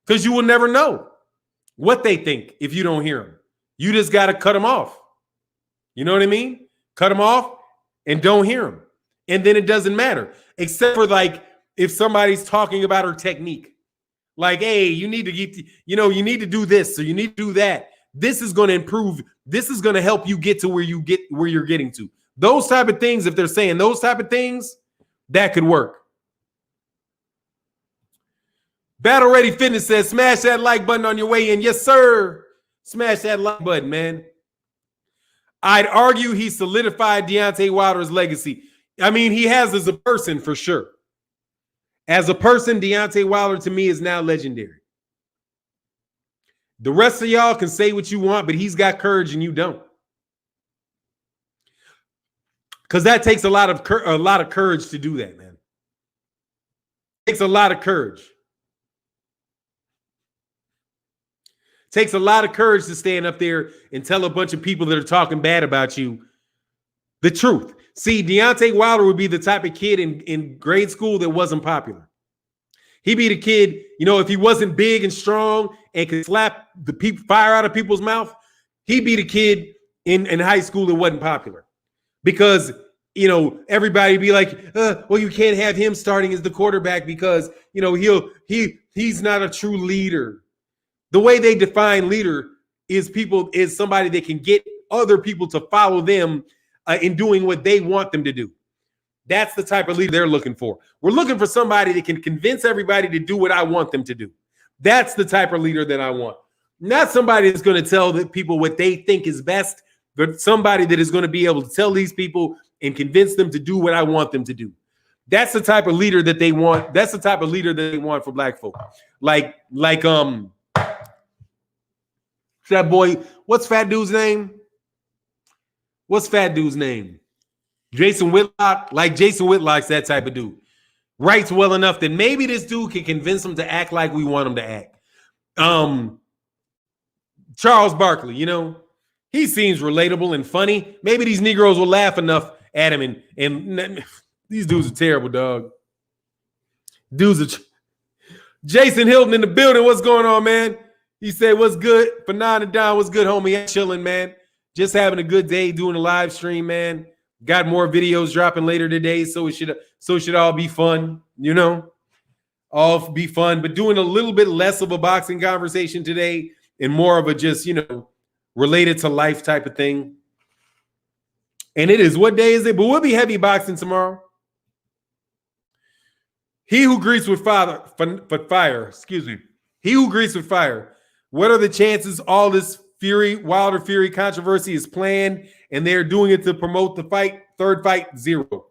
Speaker 3: Because you will never know what they think if you don't hear them. You just got to cut them off. You know what I mean? Cut them off and don't hear them. And then it doesn't matter. Except for if somebody's talking about her technique. Hey, you need to you need to do this, so you need to do that. This is going to improve. This is going to help you get to where you're getting to. Those type of things, if they're saying those type of things, that could work. Battle Ready Fitness says, smash that like button on your way in. Yes, sir. Smash that like button, man. I'd argue he solidified Deontay Wilder's legacy. I mean, he has as a person for sure. As a person, Deontay Wilder to me is now legendary. The rest of y'all can say what you want, but he's got courage and you don't. Because that takes a lot of courage to do that, man. It takes a lot of courage. Takes a lot of courage to stand up there and tell a bunch of people that are talking bad about you the truth. See, Deontay Wilder would be the type of kid in grade school that wasn't popular. He'd be the kid, you know, if he wasn't big and strong and could slap the fire out of people's mouth, he'd be the kid in high school that wasn't popular. Because, you know, everybody be like, well, you can't have him starting as the quarterback because, you know, he's not a true leader. The way they define leader is somebody that can get other people to follow them in doing what they want them to do. That's the type of leader they're looking for. We're looking for somebody that can convince everybody to do what I want them to do. That's the type of leader that I want. Not somebody that's going to tell the people what they think is best, but somebody that is going to be able to tell these people and convince them to do what I want them to do. That's the type of leader that they want. That's the type of leader that they want for black folk. Like that boy, what's fat dude's name? Jason Whitlock. Like Jason Whitlock's that type of dude. Writes well enough that maybe this dude can convince him to act like we want him to act. Charles Barkley, you know, he seems relatable and funny. Maybe these Negroes will laugh enough at him, and these dudes are terrible, dog. Jason Hilton in the building. What's going on, man? He said, what's good? Fannon and Don, what's good, homie? I'm chilling, man. Just having a good day doing a live stream, man. Got more videos dropping later today, so it should all be fun, you know? All be fun, but doing a little bit less of a boxing conversation today and more of a just, you know, related to life type of thing. And it is, what day is it? But we'll be heavy boxing tomorrow. He who greets with fire, He who greets with fire. What are the chances all this Wilder Fury controversy is planned and they're doing it to promote the fight? Third fight, 0.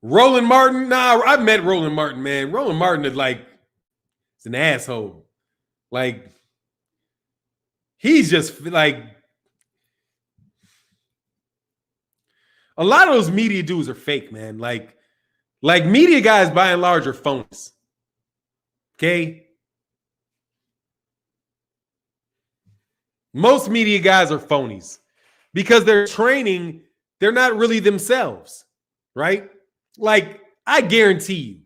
Speaker 3: Roland Martin, I've met Roland Martin, man. Roland Martin is like, it's an asshole. Like, he's just like, a lot of those media dudes are fake, man. Like media guys by and large are phonies. Okay? Most media guys are phonies because they're training, they're not really themselves, right? Like, I guarantee you,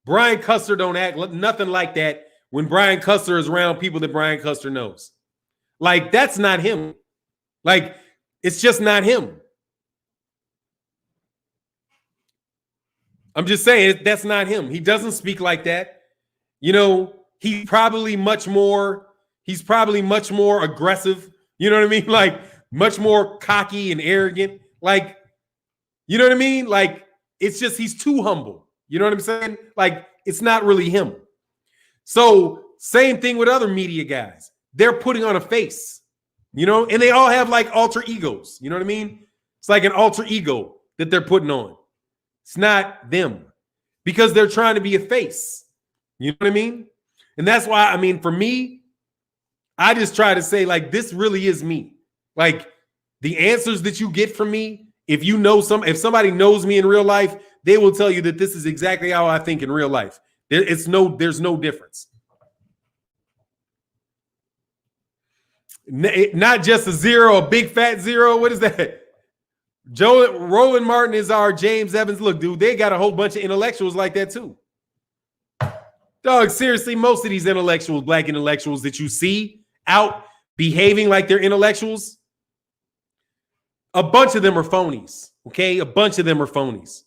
Speaker 3: Brian Custer don't act nothing like that when Brian Custer is around people that Brian Custer knows. Like, that's not him. Like, it's just not him. I'm just saying, that's not him. He doesn't speak like that. You know, he's probably much more aggressive. You know what I mean? Like, much more cocky and arrogant. Like, you know what I mean? Like, it's just, he's too humble. You know what I'm saying? Like, it's not really him. So, same thing with other media guys. They're putting on a face, you know, and they all have like alter egos. You know what I mean? It's like an alter ego that they're putting on. It's not them because they're trying to be a face. You know what I mean? And that's why, I mean, for me, I just try to say, like, this really is me. Like, the answers that you get from me, if somebody knows me in real life, they will tell you that this is exactly how I think in real life. There's no difference. Not just a 0, a big fat 0. What is that? Roland Martin is our James Evans. Look, dude, they got a whole bunch of intellectuals like that too. Dog, seriously, most of these intellectuals, black intellectuals that you see out behaving like they're intellectuals, a bunch of them are phonies, okay? A bunch of them are phonies,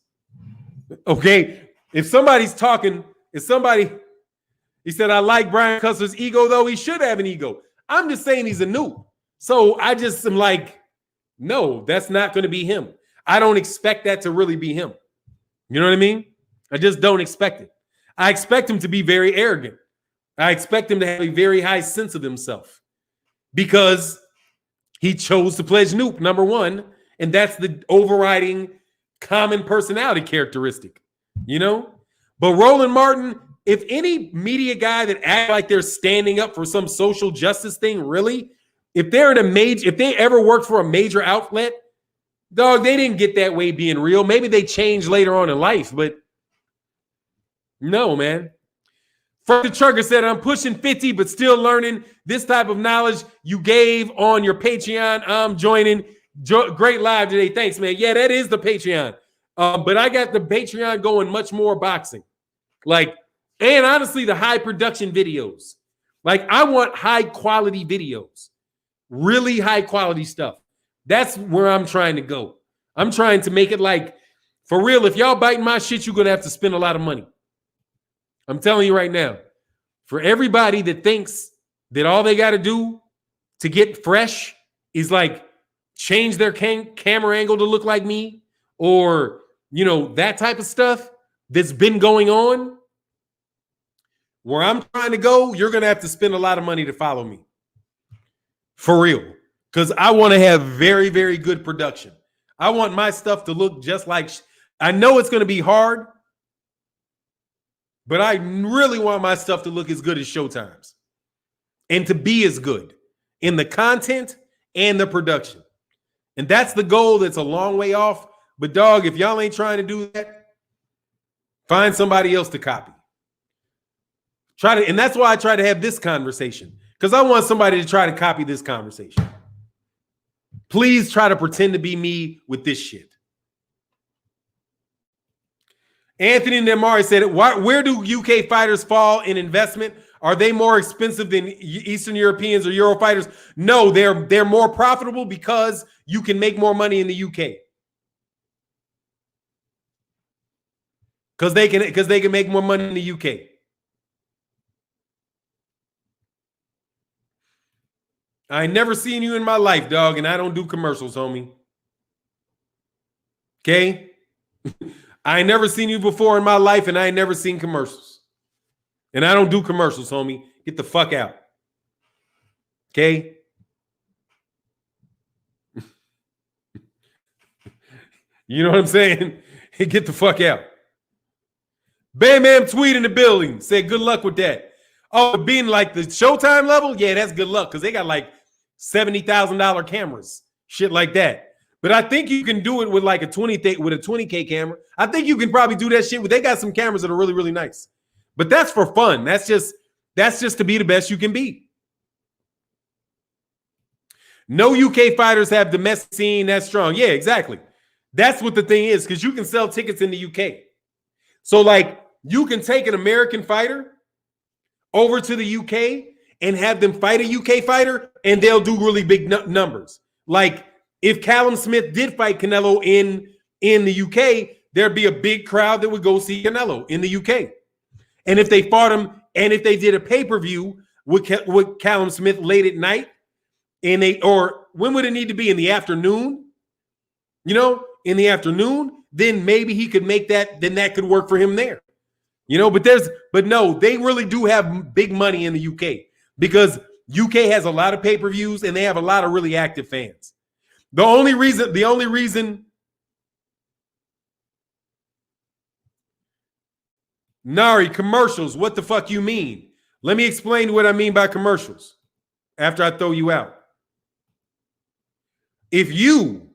Speaker 3: okay? If somebody's talking, he said, I like Brian Custer's ego, though. He should have an ego. I'm just saying he's a noob. So I just am like, no, that's not going to be him. I don't expect that to really be him. You know what I mean? I just don't expect it. I expect him to be very arrogant. I expect him to have a very high sense of himself because he chose to pledge Noop, number one, and that's the overriding common personality characteristic, you know? But Roland Martin, if any media guy that act like they're standing up for some social justice thing, really, if they ever worked for a major outlet, dog, they didn't get that way being real. Maybe they changed later on in life, but no, man. Frank the Trucker said, I'm pushing 50, but still learning this type of knowledge you gave on your Patreon. I'm joining. Great live today. Thanks, man. Yeah, that is the Patreon. But I got the Patreon going much more boxing. Like, and honestly, the high production videos. Like, I want high quality videos. Really high quality stuff. That's where I'm trying to go. I'm trying to make it like, for real, if y'all biting my shit, you're going to have to spend a lot of money. I'm telling you right now, for everybody that thinks that all they got to do to get fresh is like change their camera angle to look like me, or, you know, that type of stuff that's been going on, where I'm trying to go, you're going to have to spend a lot of money to follow me. For real. Because I want to have very, very good production. I want my stuff to look just like, I know it's going to be hard, but I really want my stuff to look as good as Showtime's and to be as good in the content and the production. And that's the goal. That's a long way off. But dog, if y'all ain't trying to do that, find somebody else to copy. And that's why I try to have this conversation, because I want somebody to try to copy this conversation. Please try to pretend to be me with this shit. Anthony Nemari said, where do UK fighters fall in investment? Are they more expensive than Eastern Europeans or Euro fighters? No, they're more profitable because you can make more money in the UK. Because they can make more money in the UK. I ain't never seen you in my life, dog, and I don't do commercials, homie. Okay? I ain't never seen you before in my life, and I ain't never seen commercials. And I don't do commercials, homie. Get the fuck out. Okay? You know what I'm saying? Get the fuck out. Bam Bam Tweet in the building. Said good luck with that. Oh, being like the Showtime level? Yeah, that's good luck, because they got like $70,000 cameras. Shit like that. But I think you can do it with like a 20K camera. I think you can probably do that shit. They got some cameras that are really, really nice. But that's for fun. That's just to be the best you can be. No UK fighters have domestic scene that strong. Yeah, exactly. That's what the thing is, because you can sell tickets in the UK. So like you can take an American fighter over to the UK and have them fight a UK fighter, and they'll do really big numbers. Like if Callum Smith did fight Canelo in the UK, there'd be a big crowd that would go see Canelo in the UK. And if they fought him, and if they did a pay-per-view with Callum Smith late at night, or when would it need to be? In the afternoon? You know, in the afternoon, then maybe he could make that, then that could work for him there. You know, but no, they really do have big money in the UK, because UK has a lot of pay-per-views and they have a lot of really active fans. The only reason Nari, commercials, what the fuck you mean? Let me explain what I mean by commercials after I throw you out. If you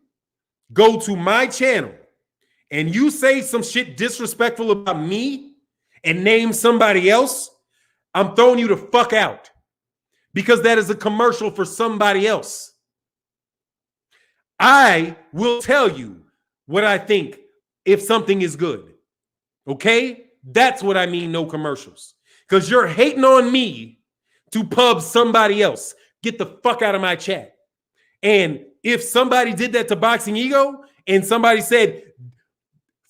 Speaker 3: go to my channel and you say some shit disrespectful about me and name somebody else, I'm throwing you the fuck out, because that is a commercial for somebody else. I will tell you what I think if something is good. Okay? That's what I mean, no commercials. Because you're hating on me to pub somebody else. Get the fuck out of my chat. And if somebody did that to Boxing Ego and somebody said,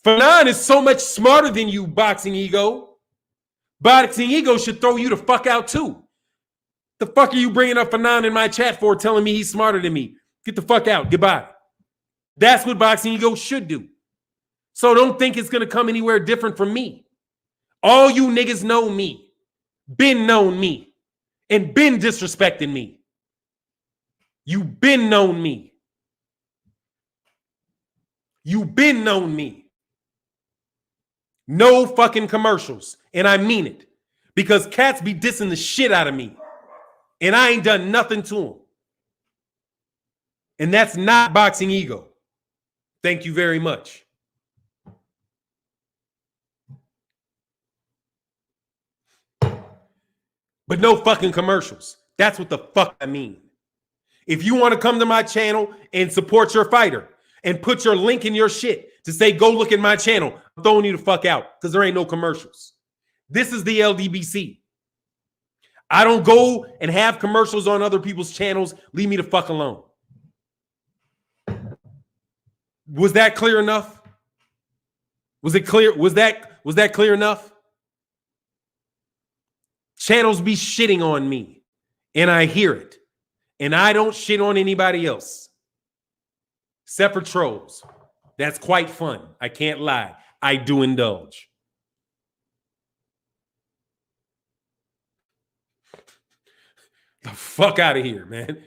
Speaker 3: Fannon is so much smarter than you, Boxing Ego, Boxing Ego should throw you the fuck out too. The fuck are you bringing up Fannon in my chat for, telling me he's smarter than me? Get the fuck out. Goodbye. That's what Boxing Ego should do. So don't think it's going to come anywhere different from me. All you niggas know me, been known me, and been disrespecting me. You been known me. You been known me. No fucking commercials. And I mean it. Because cats be dissing the shit out of me. And I ain't done nothing to them. And that's not Boxing Ego. Thank you very much. but no fucking commercials. That's what the fuck I mean. If you want to come to my channel and support your fighter and put your link in your shit to say, go look at my channel, I'm throwing you the fuck out because there ain't no commercials. This is the LDBC. I don't go and have commercials on other people's channels. Leave me the fuck alone. Was that clear enough? Was it clear? Was that clear enough? Channels be shitting on me, and I hear it. And I don't shit on anybody else. Except for trolls. That's quite fun. I can't lie. I do indulge. The fuck out of here, man.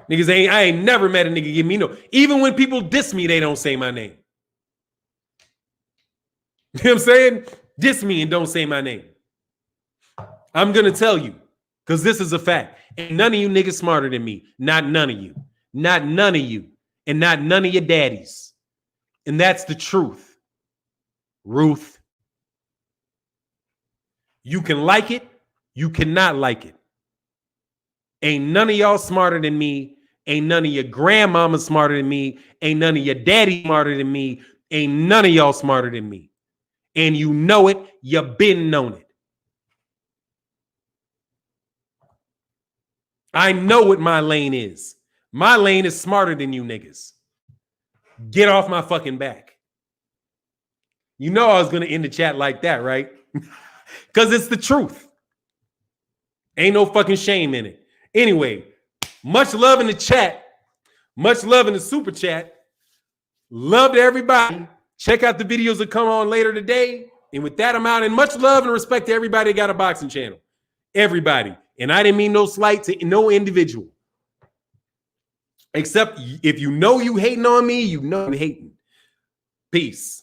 Speaker 3: Niggas I ain't never met a nigga give me no. Even when people diss me, they don't say my name. You know what I'm saying? Diss me and don't say my name. I'm going to tell you, because this is a fact. Ain't none of you niggas smarter than me. Not none of you. Not none of you. And not none of your daddies. And that's the truth. Ruth. You can like it. You cannot like it. Ain't none of y'all smarter than me. Ain't none of your grandmama smarter than me. Ain't none of your daddy smarter than me. Ain't none of y'all smarter than me. And you know it. You been known it. I know what my lane is. My lane is smarter than you niggas. Get off my fucking back. You know I was going to end the chat like that, right? Because it's the truth. Ain't no fucking shame in it. Anyway, much love in the chat. Much love in the super chat. Love to everybody. Check out the videos that come on later today. And with that, I'm out. And much love and respect to everybody that got a boxing channel. Everybody. And I didn't mean no slight to no individual. Except if you know you hating on me, you know you hating. Peace.